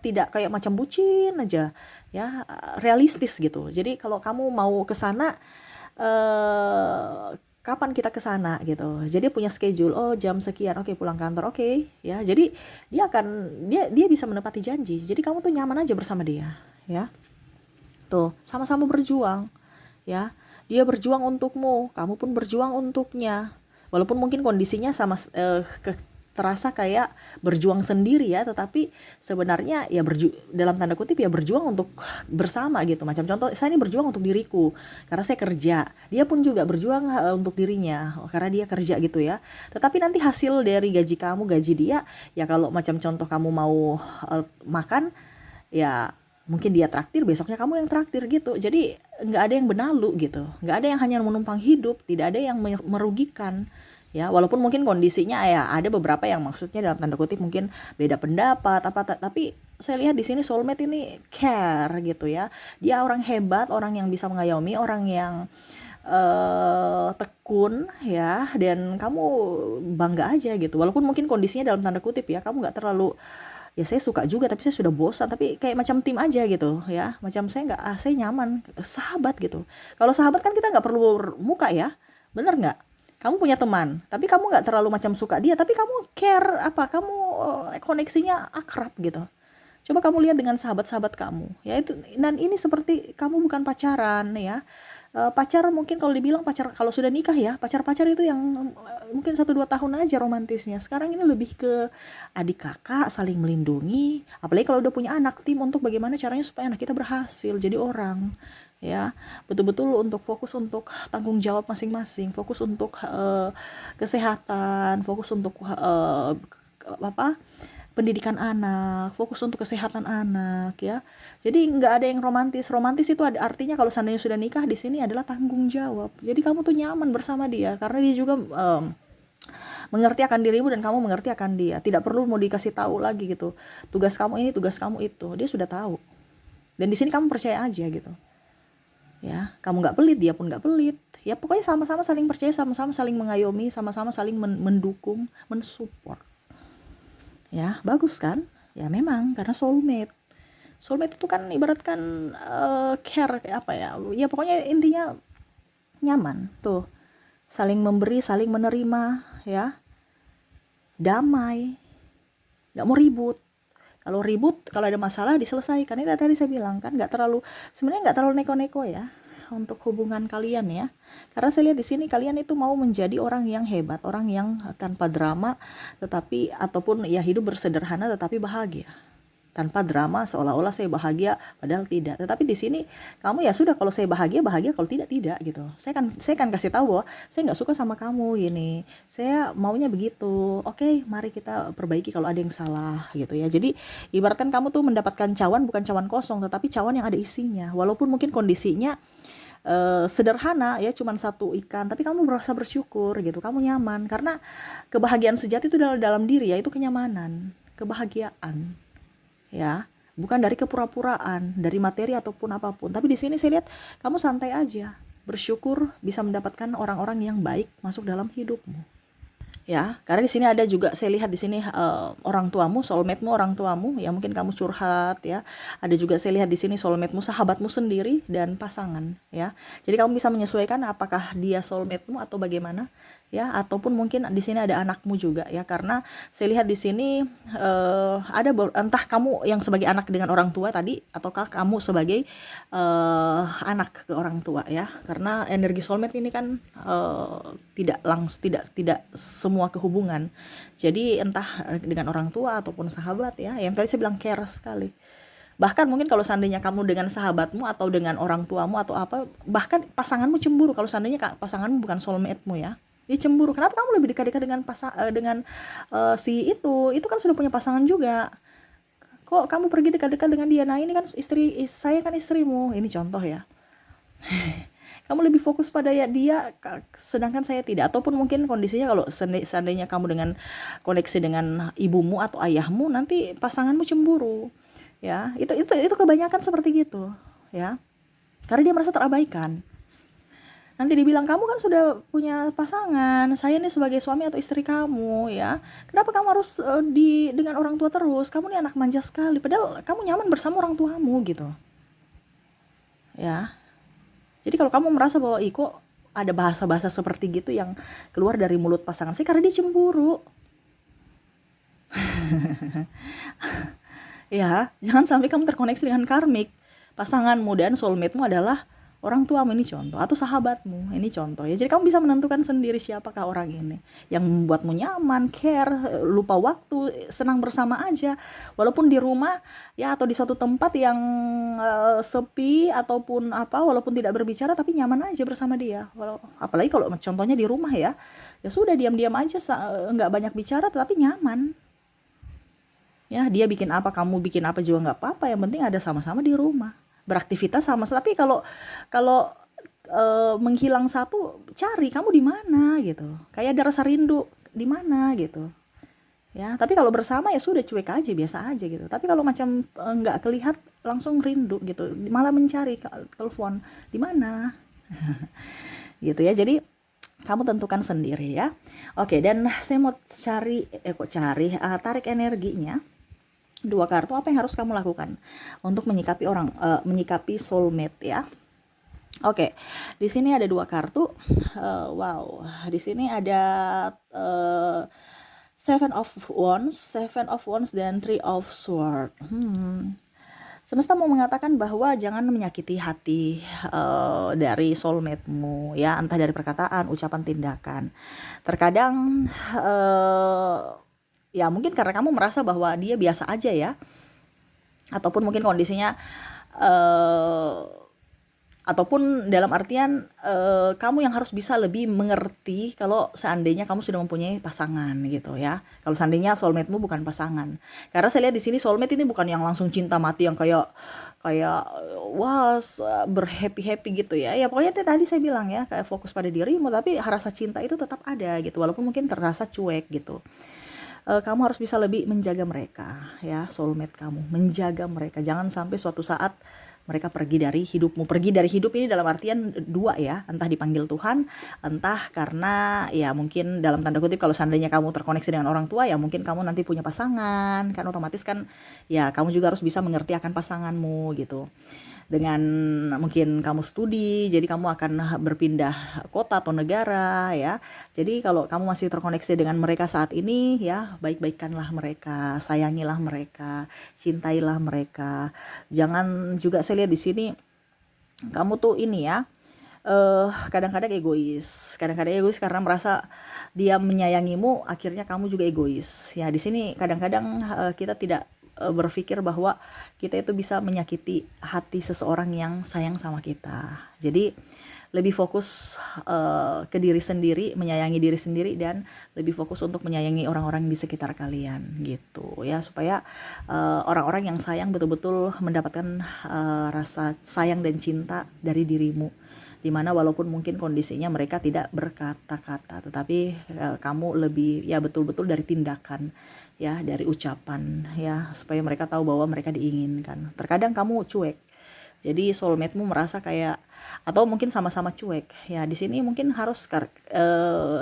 tidak kayak macam bucin aja ya, realistis gitu. Jadi kalau kamu mau ke sana kapan kita ke sana gitu. Jadi punya schedule, oh jam sekian, oke pulang kantor, oke ya. Jadi dia bisa menepati janji. Jadi kamu tuh nyaman aja bersama dia ya. Tuh, sama-sama berjuang ya. Dia berjuang untukmu, kamu pun berjuang untuknya. Walaupun mungkin kondisinya terasa kayak berjuang sendiri ya, tetapi sebenarnya ya dalam tanda kutip ya berjuang untuk bersama gitu. Macam contoh, saya ini berjuang untuk diriku karena saya kerja, dia pun juga berjuang untuk dirinya karena dia kerja gitu ya. Tetapi nanti hasil dari gaji kamu, gaji dia ya, kalau macam contoh kamu mau makan ya mungkin dia traktir, besoknya kamu yang traktir gitu. Jadi nggak ada yang benalu gitu, nggak ada yang hanya menumpang hidup, tidak ada yang merugikan ya. Walaupun mungkin kondisinya ya ada beberapa yang maksudnya dalam tanda kutip mungkin beda pendapat tapi saya lihat di sini soulmate ini care gitu ya. Dia orang hebat, orang yang bisa mengayomi, orang yang tekun ya, dan kamu bangga aja gitu. Walaupun mungkin kondisinya dalam tanda kutip ya, kamu nggak terlalu ya saya suka juga tapi saya sudah bosan, tapi kayak macam tim aja gitu ya, macam saya nggak, saya nyaman sahabat gitu. Kalau sahabat kan kita nggak perlu muka ya, bener nggak? Kamu punya teman tapi kamu nggak terlalu macam suka dia, tapi kamu care apa, kamu koneksinya akrab gitu. Coba kamu lihat dengan sahabat-sahabat kamu ya itu, dan ini seperti kamu bukan pacaran ya. Pacar mungkin kalau dibilang pacar kalau sudah nikah ya, pacar-pacar itu yang mungkin 1-2 tahun aja romantisnya. Sekarang ini lebih ke adik kakak saling melindungi, apalagi kalau udah punya anak, tim untuk bagaimana caranya supaya anak kita berhasil jadi orang ya, betul-betul untuk fokus untuk tanggung jawab masing-masing, fokus untuk kesehatan, fokus untuk apa, pendidikan anak, fokus untuk kesehatan anak ya. Jadi nggak ada yang romantis. Romantis itu ada artinya kalau seandainya sudah nikah, di sini adalah tanggung jawab. Jadi kamu tuh nyaman bersama dia karena dia juga mengerti akan dirimu dan kamu mengerti akan dia. Tidak perlu mau dikasih tahu lagi gitu. Tugas kamu ini, tugas kamu itu. Dia sudah tahu. Dan di sini kamu percaya aja gitu. Ya, kamu nggak pelit, dia pun nggak pelit. Ya pokoknya sama-sama saling percaya, sama-sama saling mengayomi, sama-sama saling mendukung, mensupport. Ya, bagus kan? Ya memang karena soulmate. Soulmate itu kan ibaratkan care apa ya? Ya pokoknya intinya nyaman tuh. Saling memberi, saling menerima ya. Damai. Nggak mau ribut. Kalau ribut, kalau ada masalah diselesaikan. Itu tadi saya bilang kan sebenarnya nggak terlalu neko-neko ya untuk hubungan kalian ya. Karena saya lihat di sini kalian itu mau menjadi orang yang hebat, orang yang tanpa drama, tetapi ataupun ya hidup bersederhana tetapi bahagia. Tanpa drama seolah-olah saya bahagia padahal tidak. Tetapi di sini kamu ya sudah, kalau saya bahagia bahagia, kalau tidak tidak gitu. Saya kan kasih tahu bahwa saya nggak suka sama kamu gini. Saya maunya begitu. Oke, mari kita perbaiki kalau ada yang salah gitu ya. Jadi ibaratkan kamu tuh mendapatkan cawan, bukan cawan kosong tetapi cawan yang ada isinya. Walaupun mungkin kondisinya sederhana ya, cuman satu ikan, tapi kamu merasa bersyukur gitu, kamu nyaman karena kebahagiaan sejati itu dalam diri ya, itu kenyamanan, kebahagiaan ya, bukan dari kepura-puraan, dari materi ataupun apapun. Tapi di sini saya lihat kamu santai aja, bersyukur bisa mendapatkan orang-orang yang baik masuk dalam hidupmu. Ya, karena di sini ada juga saya lihat di sini orang tuamu, soulmate-mu orang tuamu, ya mungkin kamu curhat ya. Ada juga saya lihat di sini soulmate-mu sahabatmu sendiri dan pasangan ya. Jadi kamu bisa menyesuaikan apakah dia soulmate-mu atau bagaimana ya, ataupun mungkin di sini ada anakmu juga ya, karena saya lihat di sini ada entah kamu yang sebagai anak dengan orang tua tadi ataukah kamu sebagai anak ke orang tua ya, karena energi soulmate ini kan tidak langsung, tidak semua kehubungan. Jadi entah dengan orang tua ataupun sahabat ya, yang tadi saya bilang care sekali. Bahkan mungkin kalau seandainya kamu dengan sahabatmu atau dengan orang tuamu atau apa, bahkan pasanganmu cemburu kalau seandainya pasanganmu bukan soulmate-mu ya. Dia cemburu. Kenapa kamu lebih dekat-dekat dengan si itu kan sudah punya pasangan juga. Kok kamu pergi dekat-dekat dengan dia? Nah, ini kan saya kan istrimu. Ini contoh ya. Kamu lebih fokus pada ya dia, sedangkan saya tidak. Ataupun mungkin kondisinya kalau seandainya kamu dengan koneksi dengan ibumu atau ayahmu, nanti pasanganmu cemburu. Ya, itu kebanyakan seperti gitu, ya. Karena dia merasa terabaikan. Nanti dibilang kamu kan sudah punya pasangan, saya nih sebagai suami atau istri kamu ya. Kenapa kamu harus dengan orang tua terus? Kamu nih anak manja sekali. Padahal kamu nyaman bersama orang tuamu gitu. Ya. Jadi kalau kamu merasa bahwa kok ada bahasa-bahasa seperti gitu yang keluar dari mulut pasangan saya, karena dia cemburu. Ya, jangan sampai kamu terkoneksi dengan karmik. Pasanganmu dan soulmate-mu adalah orang tuamu, ini contoh, atau sahabatmu, ini contoh ya. Jadi kamu bisa menentukan sendiri siapakah orang ini yang membuatmu nyaman, care, lupa waktu, senang bersama aja, walaupun di rumah ya atau di suatu tempat yang sepi ataupun apa, walaupun tidak berbicara tapi nyaman aja bersama dia. Apalagi kalau contohnya di rumah ya, ya sudah diam-diam aja, nggak banyak bicara tapi nyaman. Ya, dia bikin apa, kamu bikin apa juga nggak apa-apa, yang penting ada sama-sama di rumah, beraktivitas sama. Tapi kalau kalau menghilang satu, cari kamu di mana gitu, kayak ada rasa rindu di mana gitu ya. Tapi kalau bersama ya sudah, cuek aja, biasa aja gitu. Tapi kalau macam nggak kelihat, langsung rindu gitu, malah mencari, telepon di mana gitu ya. Jadi kamu tentukan sendiri ya. Oke, dan saya mau tarik energinya Dua kartu, apa yang harus kamu lakukan untuk menyikapi menyikapi soulmate ya. Oke, di sini ada dua kartu. Wow, di sini ada Seven of Wands dan Three of Swords. Semesta mau mengatakan bahwa jangan menyakiti hati dari soulmate-mu ya, entah dari perkataan, ucapan, tindakan. Terkadang ya mungkin karena kamu merasa bahwa dia biasa aja ya, ataupun mungkin kondisinya ataupun dalam artian kamu yang harus bisa lebih mengerti kalau seandainya kamu sudah mempunyai pasangan gitu ya. Kalau seandainya soulmate-mu bukan pasangan. Karena saya lihat di sini soulmate ini bukan yang langsung cinta mati yang kayak wah berhappy-happy gitu ya. Ya pokoknya tadi saya bilang ya, kayak fokus pada dirimu, tapi rasa cinta itu tetap ada gitu, walaupun mungkin terasa cuek gitu. Kamu harus bisa lebih menjaga mereka ya, soulmate kamu, menjaga mereka, jangan sampai suatu saat mereka pergi dari hidupmu. Pergi dari hidup ini dalam artian dua ya, entah dipanggil Tuhan, entah karena ya mungkin dalam tanda kutip kalau seandainya kamu terkoneksi dengan orang tua ya mungkin kamu nanti punya pasangan, kan otomatis kan ya kamu juga harus bisa mengerti akan pasanganmu gitu. Dengan mungkin kamu studi, jadi kamu akan berpindah kota atau negara ya. Jadi kalau kamu masih terkoneksi dengan mereka saat ini ya, baik-baikkanlah mereka, sayangilah mereka, cintailah mereka. Jangan juga, saya lihat di sini kamu tuh ini ya, kadang-kadang egois. Kadang-kadang egois karena merasa dia menyayangimu, akhirnya kamu juga egois. Ya di sini kadang-kadang kita tidak berpikir bahwa kita itu bisa menyakiti hati seseorang yang sayang sama kita. Jadi lebih fokus ke diri sendiri, menyayangi diri sendiri, dan lebih fokus untuk menyayangi orang-orang di sekitar kalian gitu ya, supaya orang-orang yang sayang betul-betul mendapatkan rasa sayang dan cinta dari dirimu, dimana walaupun mungkin kondisinya mereka tidak berkata-kata, tetapi kamu lebih ya betul-betul dari tindakan ya, dari ucapan ya, supaya mereka tahu bahwa mereka diinginkan. Terkadang kamu cuek, jadi soulmate-mu merasa kayak, atau mungkin sama-sama cuek ya, di sini mungkin harus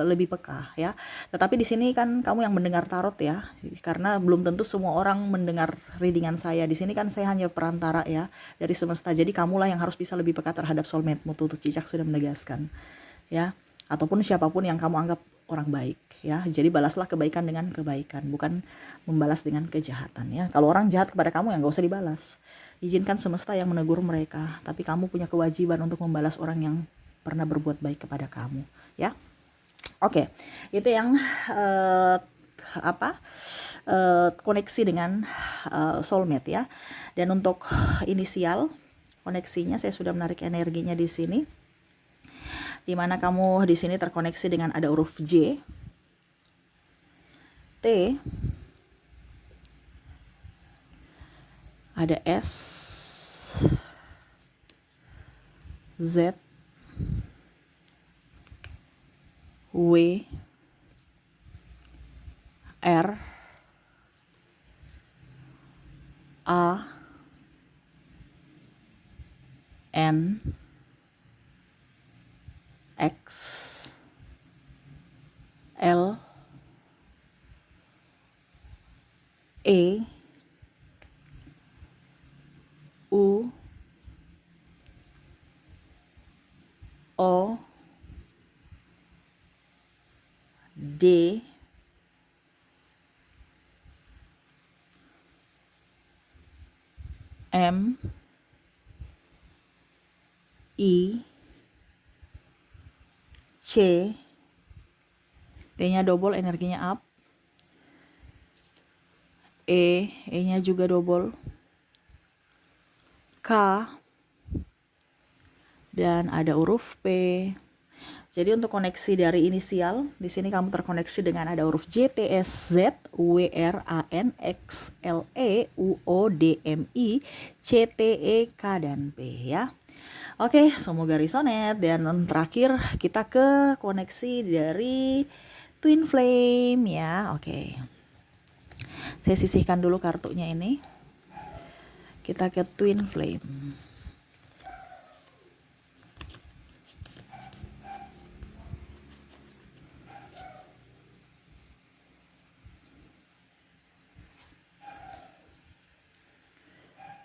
lebih peka ya. Tetapi di sini kan kamu yang mendengar tarot ya, karena belum tentu semua orang mendengar readingan saya. Di sini kan saya hanya perantara ya dari semesta, jadi kamulah yang harmu bisa lebih peka terhadap soulmate-mu. Tuh Cicak sudah menegaskan ya, ataupun siapapun yang kamu anggap orang baik ya. Jadi balaslah kebaikan dengan kebaikan, bukan membalas dengan kejahatan ya. Kalau orang jahat kepada kamu ya nggak usah dibalas, izinkan semesta yang menegur mereka, tapi kamu punya kewajiban untuk membalas orang yang pernah berbuat baik kepada kamu ya. Oke, itu yang koneksi dengan soulmate ya. Dan untuk inisial koneksinya, saya sudah menarik energinya di sini, dimana kamu di sini terkoneksi dengan ada huruf J, T, ada S, Z, W, R, A, N, X, L, E, U, O, D, M, I, C, T-nya double, energinya up, E-nya juga double, K, dan ada huruf P. Jadi untuk koneksi dari inisial, di sini kamu terkoneksi dengan ada huruf J, T, S, Z, W, R, A, N, X, L, E, U, O, D, M, I, C, T, E, K, dan P ya. Oke, semoga resonate. Dan terakhir kita ke koneksi dari Twin Flame ya. Oke, saya sisihkan dulu kartunya ini. Kita ke Twin Flame.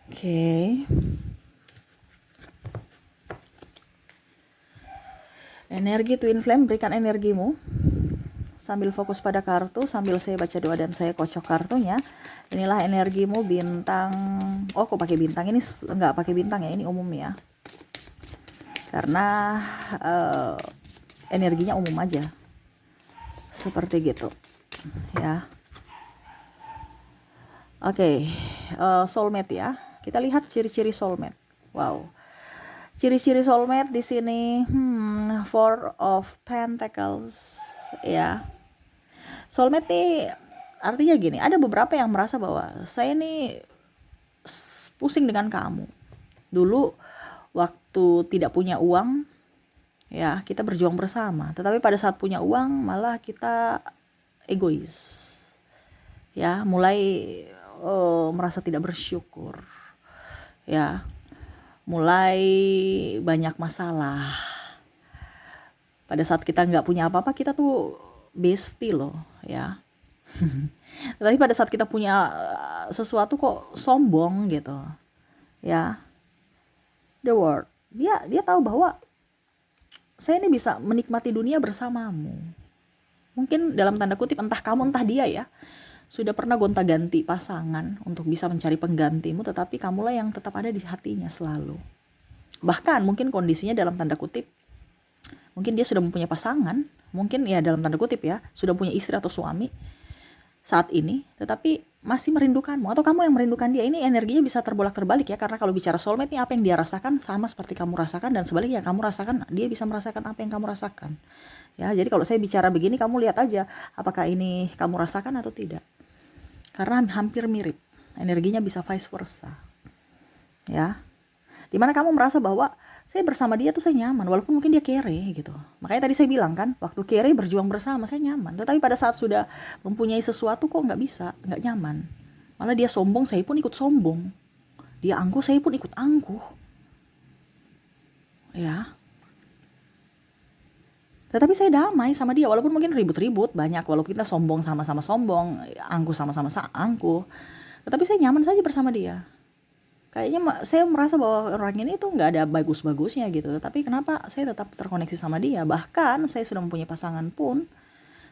Oke. Energi Twin Flame, berikan energimu. Sambil fokus pada kartu, sambil saya baca doa dan saya kocok kartunya. Inilah energimu bintang. Oh, kok pakai bintang? Ini nggak pakai bintang ya, ini umum ya. Karena energinya umum aja. Seperti gitu. Ya. Oke, soulmate ya. Kita lihat ciri-ciri soulmate. Wow. Ciri-ciri soulmate di sini, Four of Pentacles, ya. Soulmate nih artinya gini, ada beberapa yang merasa bahwa saya nih pusing dengan kamu. Dulu waktu tidak punya uang, ya kita berjuang bersama. Tetapi pada saat punya uang malah kita egois. Ya, mulai merasa tidak bersyukur. Ya. Mulai banyak masalah. Pada saat kita nggak punya apa-apa, kita tuh bestie loh, ya. Tapi pada saat kita punya sesuatu kok sombong gitu, ya. The World, dia tahu bahwa saya ini bisa menikmati dunia bersamamu. Mungkin dalam tanda kutip entah kamu entah dia ya, sudah pernah gonta-ganti pasangan untuk bisa mencari penggantimu, tetapi kamulah yang tetap ada di hatinya selalu. Bahkan mungkin kondisinya dalam tanda kutip, mungkin dia sudah mempunyai pasangan, mungkin ya dalam tanda kutip ya, sudah punya istri atau suami saat ini, tetapi masih merindukanmu, atau kamu yang merindukan dia. Ini energinya bisa terbolak-terbalik ya, karena kalau bicara soulmate nih, apa yang dia rasakan sama seperti kamu rasakan, dan sebaliknya kamu rasakan, dia bisa merasakan apa yang kamu rasakan. Ya, jadi kalau saya bicara begini, kamu lihat aja apakah ini kamu rasakan atau tidak. Karena hampir mirip, energinya bisa vice versa. Ya. Dimana kamu merasa bahwa saya bersama dia tuh saya nyaman, walaupun mungkin dia kere gitu. Makanya tadi saya bilang kan, waktu kere berjuang bersama saya nyaman. Tetapi pada saat sudah mempunyai sesuatu kok nggak bisa, nggak nyaman. Malah dia sombong, saya pun ikut sombong. Dia angkuh, saya pun ikut angkuh. Ya. Tetapi saya damai sama dia, walaupun mungkin ribut-ribut banyak, walaupun kita sombong sama-sama sombong, angkuh sama-sama angkuh. Tetapi saya nyaman saja bersama dia. Kayaknya saya merasa bahwa orang ini tuh nggak ada bagus-bagusnya gitu. Tapi kenapa saya tetap terkoneksi sama dia? Bahkan saya sudah mempunyai pasangan pun,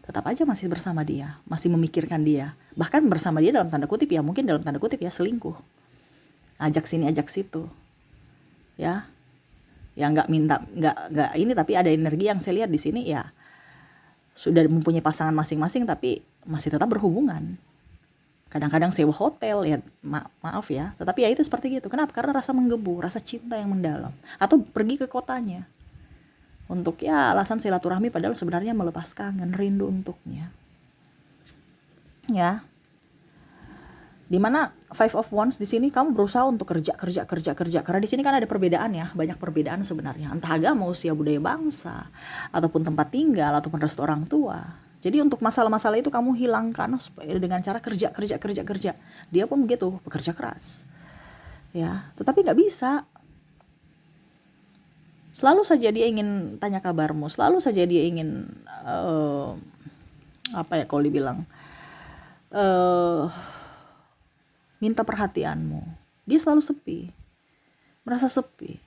tetap aja masih bersama dia. Masih memikirkan dia. Bahkan bersama dia dalam tanda kutip ya, mungkin dalam tanda kutip ya selingkuh. Ajak sini, ajak situ. Ya. Ya nggak minta, nggak ini, tapi ada energi yang saya lihat di sini ya. Sudah mempunyai pasangan masing-masing tapi masih tetap berhubungan. Kadang-kadang sewa hotel ya, maaf ya, tetapi ya itu seperti gitu. Kenapa? Karena rasa menggebu, rasa cinta yang mendalam. Atau pergi ke kotanya untuk ya alasan silaturahmi, padahal sebenarnya melepas kangen, rindu untuknya. Ya, dimana Five of Wands di sini kamu berusaha untuk kerja. Karena di sini kan ada perbedaan ya, banyak perbedaan sebenarnya. Entah agama, usia, budaya, bangsa, ataupun tempat tinggal, ataupun restu orang tua. Jadi untuk masalah-masalah itu kamu hilangkan dengan cara kerja. Dia pun begitu, bekerja keras. Ya, tetapi nggak bisa. Selalu saja dia ingin tanya kabarmu, selalu saja dia ingin apa ya kalau dibilang minta perhatianmu. Dia selalu sepi, merasa sepi.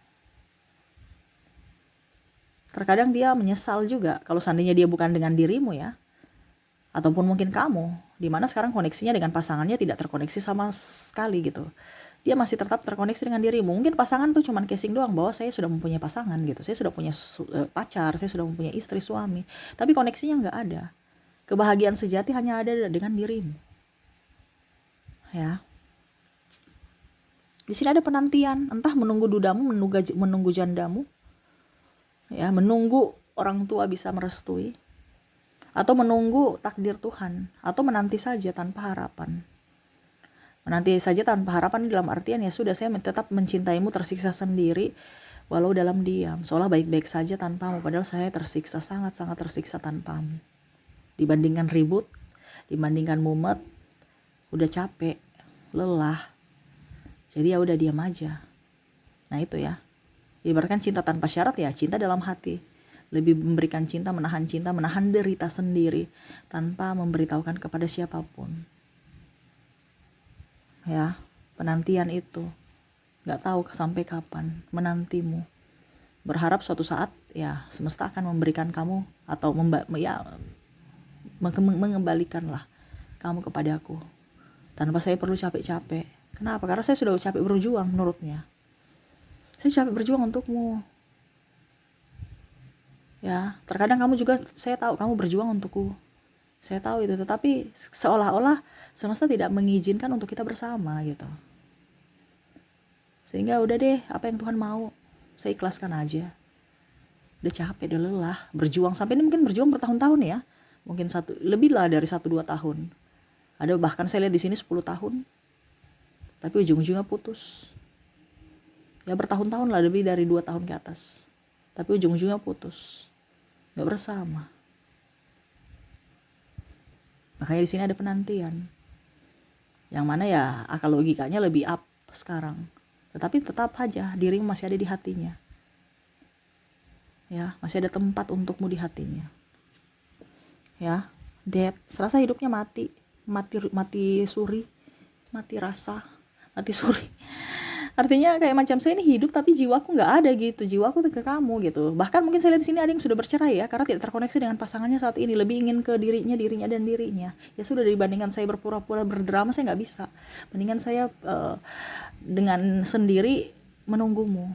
Terkadang dia menyesal juga kalau seandainya dia bukan dengan dirimu ya. Ataupun mungkin kamu, dimana sekarang koneksinya dengan pasangannya tidak terkoneksi sama sekali gitu. Dia masih tetap terkoneksi dengan dirimu. Mungkin pasangan tuh cuman casing doang bahwa saya sudah mempunyai pasangan gitu. Saya sudah punya pacar, saya sudah mempunyai istri, suami. Tapi koneksinya nggak ada. Kebahagiaan sejati hanya ada dengan dirimu. Ya. Di sini ada penantian, entah menunggu dudamu, menunggu jandamu. Ya, menunggu orang tua bisa merestui. Atau menunggu takdir Tuhan, atau menanti saja tanpa harapan. Menanti saja tanpa harapan dalam artian ya sudah, saya tetap mencintaimu, tersiksa sendiri walau dalam diam, seolah baik-baik saja tanpamu, padahal saya tersiksa, sangat-sangat tersiksa tanpamu. Dibandingkan ribut, dibandingkan mumet, udah capek, lelah, jadi ya udah diam aja. Nah itu ya, ibaratkan cinta tanpa syarat ya cinta dalam hati. Lebih memberikan cinta, menahan derita sendiri tanpa memberitahukan kepada siapapun. Ya, penantian itu. Nggak tahu sampai kapan, menantimu. Berharap suatu saat ya semesta akan memberikan kamu atau mengembalikanlah kamu kepadaku tanpa saya perlu capek-capek. Kenapa? Karena saya sudah capek berjuang menurutnya. Saya capek berjuang untukmu. Ya, terkadang kamu juga, saya tahu kamu berjuang untukku. Saya tahu itu, tetapi seolah-olah semesta tidak mengizinkan untuk kita bersama gitu. Sehingga udah deh, apa yang Tuhan mau, saya ikhlaskan aja. Udah capek, udah lelah, berjuang sampai ini mungkin berjuang bertahun-tahun ya. Mungkin lebih lah dari 1-2 tahun. Ada bahkan saya lihat di sini 10 tahun. Tapi ujung-ujungnya putus. Ya bertahun-tahun lah, lebih dari 2 tahun ke atas. Tapi ujung-ujungnya putus. Gak bersama. Makanya di sini ada penantian. Yang mana ya akal logikanya lebih up sekarang. Tetapi tetap aja dirimu masih ada di hatinya. Ya, masih ada tempat untukmu di hatinya. Ya, dead. Serasa hidupnya mati suri, mati rasa, mati suri. Artinya kayak macam saya ini hidup tapi jiwaku nggak ada gitu, jiwaku ke kamu gitu. Bahkan mungkin saya lihat di sini ada yang sudah bercerai ya, karena tidak terkoneksi dengan pasangannya saat ini, lebih ingin ke dirinya dan dirinya. Ya sudah, dibandingkan saya berpura-pura berdrama, saya nggak bisa. Mendingan saya dengan sendiri menunggumu.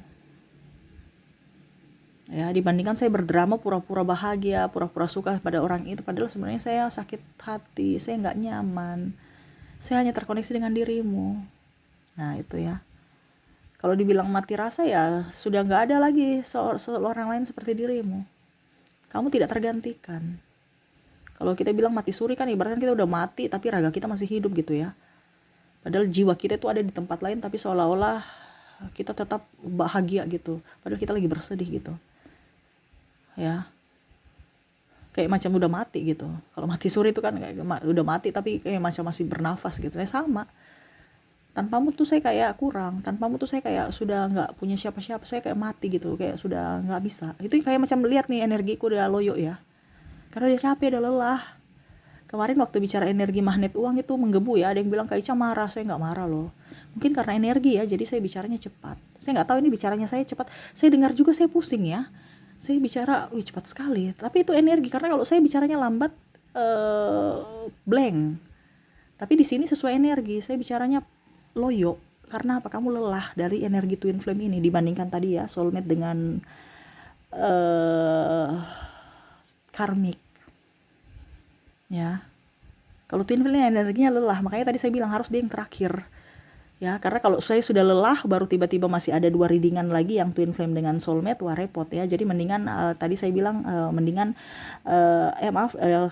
Ya, dibandingkan saya berdrama pura-pura bahagia, pura-pura suka pada orang itu, padahal sebenarnya saya sakit hati, saya nggak nyaman, saya hanya terkoneksi dengan dirimu. Nah itu ya, kalau dibilang mati rasa ya sudah nggak ada lagi seorang lain seperti dirimu, kamu tidak tergantikan. Kalau kita bilang mati suri kan ibaratnya kita udah mati tapi raga kita masih hidup gitu ya, padahal jiwa kita itu ada di tempat lain, tapi seolah-olah kita tetap bahagia gitu, padahal kita lagi bersedih gitu ya, kayak macam udah mati gitu. Kalau mati suri itu kan kayak udah mati tapi kayak macam masih bernafas gitu. Ya sama, tanpamu tuh saya kayak kurang, tanpamu tuh saya kayak sudah nggak punya siapa-siapa, saya kayak mati gitu, kayak sudah nggak bisa. Itu kayak macam lihat nih energiku udah loyo ya, karena dia capek, udah lelah. Kemarin waktu bicara energi magnet uang itu menggebu ya, ada yang bilang Kak Ica marah, saya nggak marah loh, mungkin karena energi ya, jadi saya bicaranya cepat. Saya nggak tahu ini bicaranya saya cepat, saya dengar juga saya pusing ya, saya bicara cepat sekali, tapi itu energi. Karena kalau saya bicaranya lambat blank, tapi di sini sesuai energi, saya bicaranya loyo. Karena apa? Kamu lelah dari energi twin flame ini dibandingkan tadi ya soulmate dengan karmik ya. Kalau twin flame energinya lelah, makanya tadi saya bilang harus dia yang terakhir ya, karena kalau saya sudah lelah baru tiba-tiba masih ada 2 readingan lagi yang twin flame dengan soulmate, wah repot ya. Jadi mendingan tadi saya bilang mendingan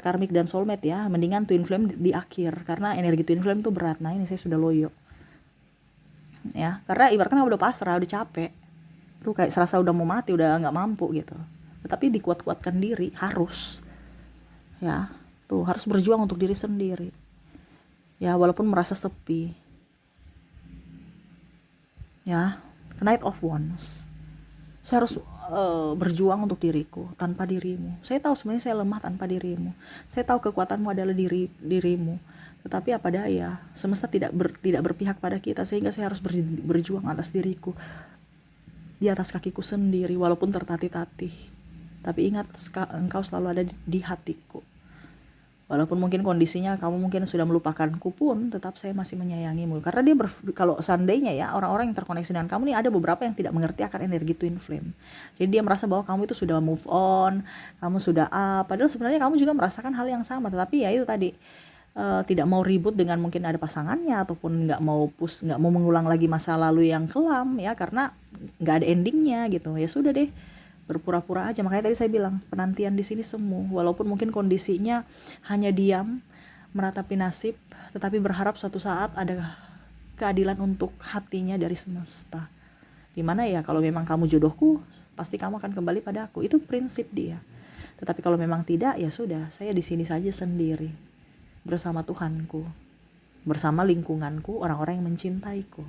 karmik dan soulmate ya, mendingan twin flame di akhir, karena energi twin flame tuh berat. Nah ini saya sudah loyo ya, karena ibaratnya udah pasrah, udah capek tuh, kayak serasa udah mau mati, udah nggak mampu gitu, tetapi dikuat-kuatkan diri harus ya, tuh harus berjuang untuk diri sendiri ya, walaupun merasa sepi ya. Knight of Wands, saya harus berjuang untuk diriku tanpa dirimu. Saya tahu sebenarnya saya lemah tanpa dirimu, saya tahu kekuatanmu adalah dirimu, tetapi apa daya, semesta tidak berpihak pada kita, sehingga saya harus berjuang atas diriku, di atas kakiku sendiri, walaupun tertatih-tatih. Tapi ingat, engkau selalu ada di hatiku. Walaupun mungkin kondisinya kamu mungkin sudah melupakanku pun, tetap saya masih menyayangimu. Karena dia kalau seandainya ya, orang-orang yang terkoneksi dengan kamu nih, ada beberapa yang tidak mengerti akan energi twin flame. Jadi dia merasa bahwa kamu itu sudah move on, kamu sudah padahal sebenarnya kamu juga merasakan hal yang sama. Tetapi ya itu tadi, tidak mau ribut dengan mungkin ada pasangannya, ataupun nggak mau mengulang lagi masa lalu yang kelam ya, karena nggak ada endingnya gitu. Ya sudah deh, berpura-pura aja. Makanya tadi saya bilang penantian di sini semu, walaupun mungkin kondisinya hanya diam meratapi nasib, tetapi berharap suatu saat ada keadilan untuk hatinya dari semesta, dimana ya kalau memang kamu jodohku, pasti kamu akan kembali pada aku. Itu prinsip dia. Tetapi kalau memang tidak, ya sudah, saya di sini saja sendiri bersama Tuhanku, bersama lingkunganku, orang-orang yang mencintaiku.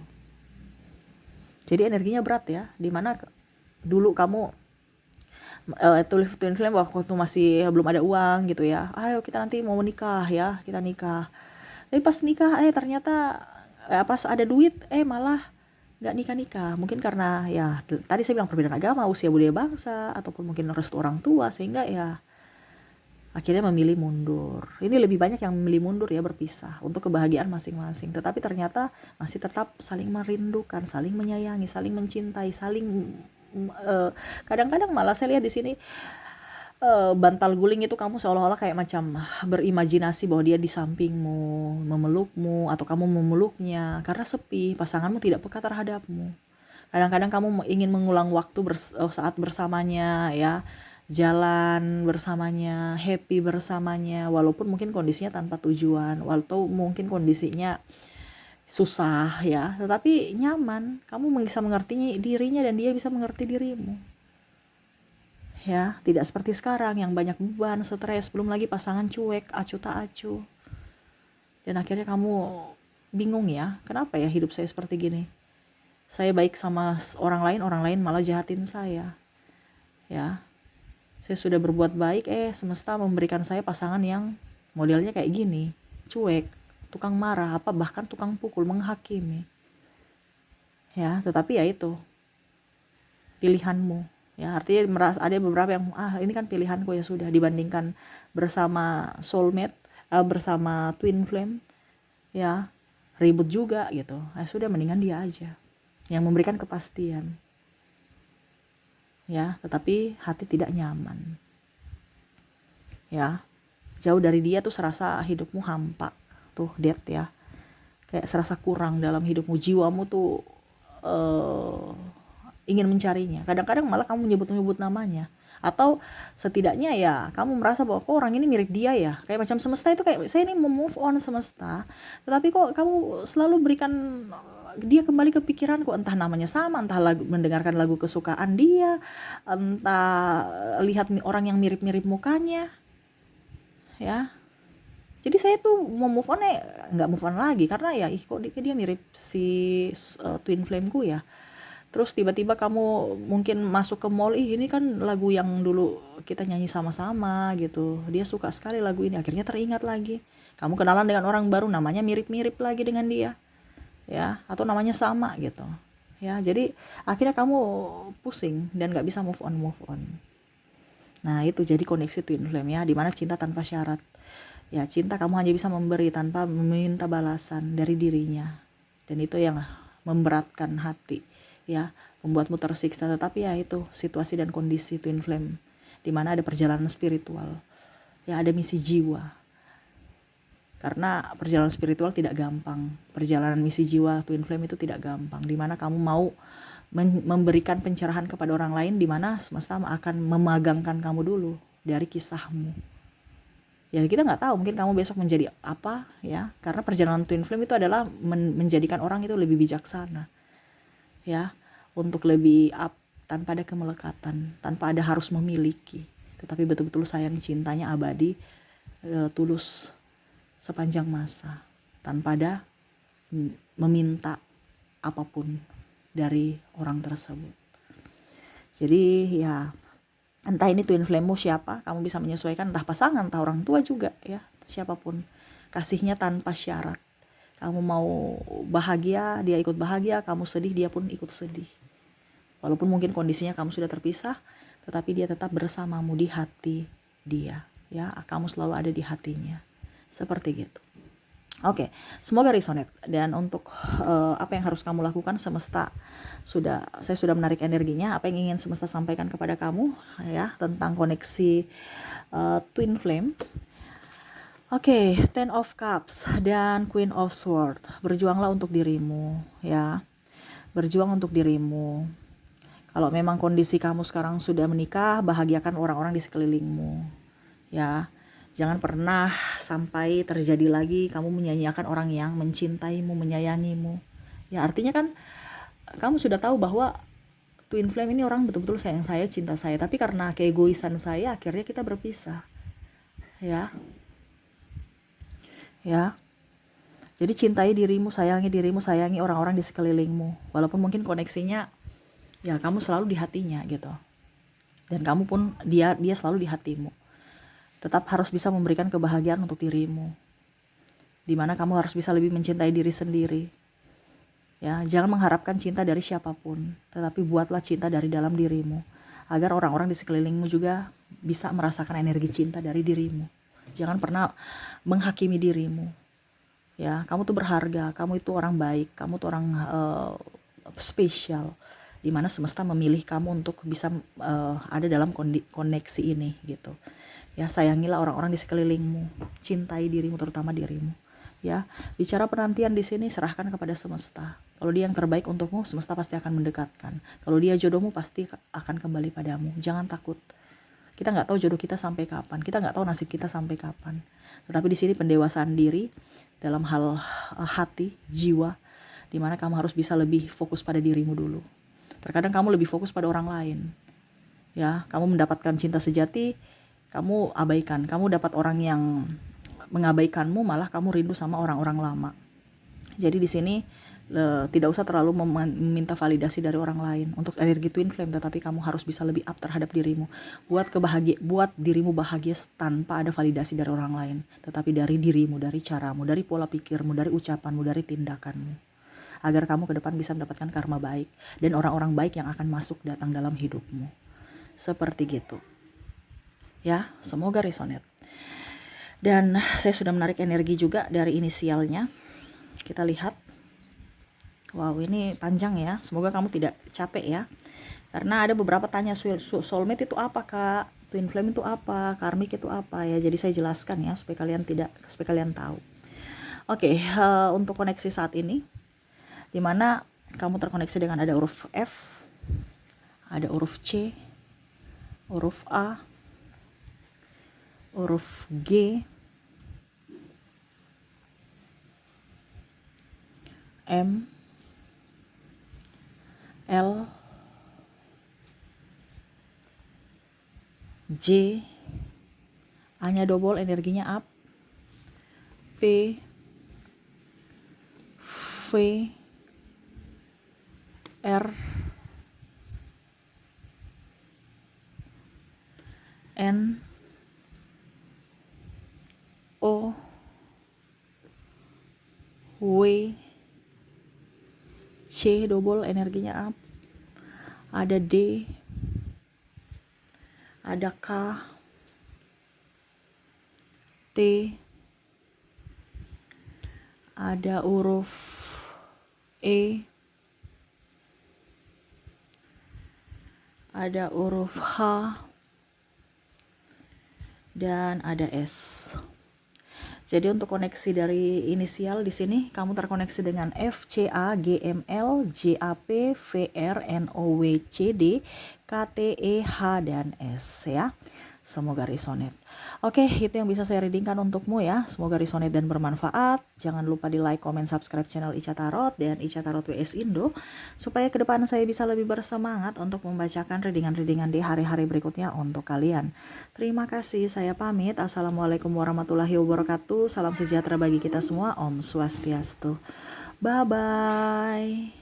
Jadi energinya berat ya, dimana dulu kamu twin flame waktu masih belum ada uang gitu ya, ayo kita nanti mau menikah ya, kita nikah. Tapi pas nikah ternyata pas ada duit malah nggak nikah-nikah. Mungkin karena ya tadi saya bilang perbedaan agama, usia budaya bangsa, ataupun mungkin restu orang tua, sehingga ya akhirnya memilih mundur. Ini lebih banyak yang memilih mundur ya, berpisah untuk kebahagiaan masing-masing. Tetapi ternyata masih tetap saling merindukan, saling menyayangi, saling mencintai, saling kadang-kadang malah saya lihat di sini bantal guling itu kamu seolah-olah kayak macam berimajinasi bahwa dia di sampingmu, memelukmu, atau kamu memeluknya, karena sepi, pasanganmu tidak peka terhadapmu. Kadang-kadang kamu ingin mengulang waktu saat bersamanya ya, jalan bersamanya, happy bersamanya, walaupun mungkin kondisinya tanpa tujuan, walaupun mungkin kondisinya susah ya, tetapi nyaman. Kamu bisa mengerti dirinya dan dia bisa mengerti dirimu. Ya, tidak seperti sekarang yang banyak beban, stres, belum lagi pasangan cuek, acuh tak acuh. Dan akhirnya kamu bingung ya, kenapa ya hidup saya seperti gini? Saya baik sama orang lain malah jahatin saya. Ya, saya sudah berbuat baik, semesta memberikan saya pasangan yang modelnya kayak gini, cuek, tukang marah, apa bahkan tukang pukul, menghakimi. Ya, tetapi ya itu pilihanmu. Ya, artinya ada beberapa yang ini kan pilihanku, ya sudah, dibandingkan bersama soulmate, bersama twin flame, ya ribut juga gitu. Sudah, mendingan dia aja yang memberikan kepastian. Ya, tetapi hati tidak nyaman. Ya, jauh dari dia tuh serasa hidupmu hampa. Tuh, death ya. Kayak serasa kurang dalam hidupmu, jiwamu tuh ingin mencarinya. Kadang-kadang malah kamu nyebut-nyebut namanya. Atau setidaknya ya kamu merasa bahwa kok orang ini mirip dia ya. Kayak macam semesta itu kayak saya ini mau move on semesta. Tetapi kok kamu selalu berikan dia kembali ke pikiranku, entah namanya sama, entah mendengarkan lagu kesukaan dia, entah lihat orang yang mirip-mirip mukanya. Ya. Jadi saya tuh mau move on nggak move on lagi karena ya kok dia mirip si twin flameku ya. Terus tiba-tiba kamu mungkin masuk ke mall, ini kan lagu yang dulu kita nyanyi sama-sama gitu. Dia suka sekali lagu ini, akhirnya teringat lagi. Kamu kenalan dengan orang baru, namanya mirip-mirip lagi dengan dia. Ya, atau namanya sama gitu. Ya, jadi akhirnya kamu pusing dan gak bisa move on. Nah, itu jadi koneksi twin flame ya, dimana cinta tanpa syarat. Ya, cinta kamu hanya bisa memberi tanpa meminta balasan dari dirinya. Dan itu yang memberatkan hati. Ya, membuatmu tersiksa. Tetapi ya itu situasi dan kondisi twin flame, di mana ada perjalanan spiritual, ya ada misi jiwa. Karena perjalanan spiritual tidak gampang, perjalanan misi jiwa twin flame itu tidak gampang, di mana kamu mau memberikan pencerahan kepada orang lain, di mana semesta akan memagangkan kamu dulu dari kisahmu. Ya kita nggak tahu, mungkin kamu besok menjadi apa ya, karena perjalanan twin flame itu adalah menjadikan orang itu lebih bijaksana ya, untuk lebih up, tanpa ada kemelekatan, tanpa ada harus memiliki, tetapi betul-betul sayang, cintanya abadi, tulus sepanjang masa, tanpa ada meminta apapun dari orang tersebut. Jadi ya entah ini twin flame-mu siapa, kamu bisa menyesuaikan, entah pasangan, entah orang tua juga ya, siapapun. Kasihnya tanpa syarat. Kamu mau bahagia, dia ikut bahagia, kamu sedih, dia pun ikut sedih. Walaupun mungkin kondisinya kamu sudah terpisah, tetapi dia tetap bersamamu di hati dia. Ya, kamu selalu ada di hatinya. Seperti gitu. Oke, semoga resonate. Dan untuk apa yang harus kamu lakukan, semesta saya sudah menarik energinya. Apa yang ingin semesta sampaikan kepada kamu ya tentang koneksi twin flame. Oke, Ten of Cups dan Queen of Swords. Berjuanglah untuk dirimu ya. Berjuang untuk dirimu. Kalau memang kondisi kamu sekarang sudah menikah, bahagiakan orang-orang di sekelilingmu. Ya. Jangan pernah sampai terjadi lagi kamu menyanyiakan orang yang mencintaimu, menyayangimu. Ya, artinya kan kamu sudah tahu bahwa twin flame ini orang betul-betul sayang saya, cinta saya, tapi karena keegoisan saya akhirnya kita berpisah. Ya. Ya. Jadi cintai dirimu, sayangi orang-orang di sekelilingmu. Walaupun mungkin koneksinya ya kamu selalu di hatinya gitu. Dan kamu pun dia selalu di hatimu. Tetap harus bisa memberikan kebahagiaan untuk dirimu. Dimana kamu harus bisa lebih mencintai diri sendiri. Ya, jangan mengharapkan cinta dari siapapun, tetapi buatlah cinta dari dalam dirimu, agar orang-orang di sekelilingmu juga bisa merasakan energi cinta dari dirimu. Jangan pernah menghakimi dirimu. Ya, kamu tuh berharga, kamu itu orang baik, kamu tuh orang spesial, dimana semesta memilih kamu untuk bisa ada dalam koneksi ini gitu. Ya, sayangilah orang-orang di sekelilingmu, cintai dirimu, terutama dirimu. Ya, bicara penantian di sini serahkan kepada semesta. Kalau dia yang terbaik untukmu, semesta pasti akan mendekatkan. Kalau dia jodohmu, pasti akan kembali padamu. Jangan takut. Kita nggak tahu jodoh kita sampai kapan. Kita nggak tahu nasib kita sampai kapan. Tetapi di sini pendewasaan diri dalam hal hati, jiwa, dimana kamu harus bisa lebih fokus pada dirimu dulu. Terkadang kamu lebih fokus pada orang lain. Ya, kamu mendapatkan cinta sejati, kamu abaikan. Kamu dapat orang yang mengabaikanmu, malah kamu rindu sama orang-orang lama. Jadi di sini tidak usah terlalu meminta validasi dari orang lain untuk energi twin flame, tetapi kamu harus bisa lebih up terhadap dirimu. Buat dirimu bahagia tanpa ada validasi dari orang lain, tetapi dari dirimu, dari caramu, dari pola pikirmu, dari ucapanmu, dari tindakanmu. Agar kamu ke depan bisa mendapatkan karma baik dan orang-orang baik yang akan masuk datang dalam hidupmu. Seperti gitu. Ya, semoga resonate. Dan saya sudah menarik energi juga dari inisialnya. Kita lihat. Wow, ini panjang ya. Semoga kamu tidak capek ya. Karena ada beberapa tanya, soulmate itu apa, Kak? Twin flame itu apa? Karmic itu apa ya? Jadi saya jelaskan ya supaya kalian tahu. Oke, untuk koneksi saat ini dimana kamu terkoneksi dengan ada huruf F, ada huruf C, huruf A, huruf G, M, L, J, A-nya double, energinya up, P, V, R, N, O, W, C double, energinya up, ada D, ada K, T, ada huruf E, ada huruf H, dan ada S. Jadi untuk koneksi dari inisial di sini kamu terkoneksi dengan F, C, A, G, M, L, J, A, P, V, R, N, O, W, C, D, K, T, E, H, dan S ya. Semoga resonate. Oke, itu yang bisa saya readingkan untukmu ya. Semoga resonate dan bermanfaat. Jangan lupa di like, comment, subscribe channel Ica Tarot dan Ica Tarot WS Indo, supaya ke depan saya bisa lebih bersemangat untuk membacakan readingan-readingan di hari-hari berikutnya untuk kalian. Terima kasih, saya pamit. Assalamualaikum warahmatullahi wabarakatuh. Salam sejahtera bagi kita semua. Om Swastiastu. Bye-bye.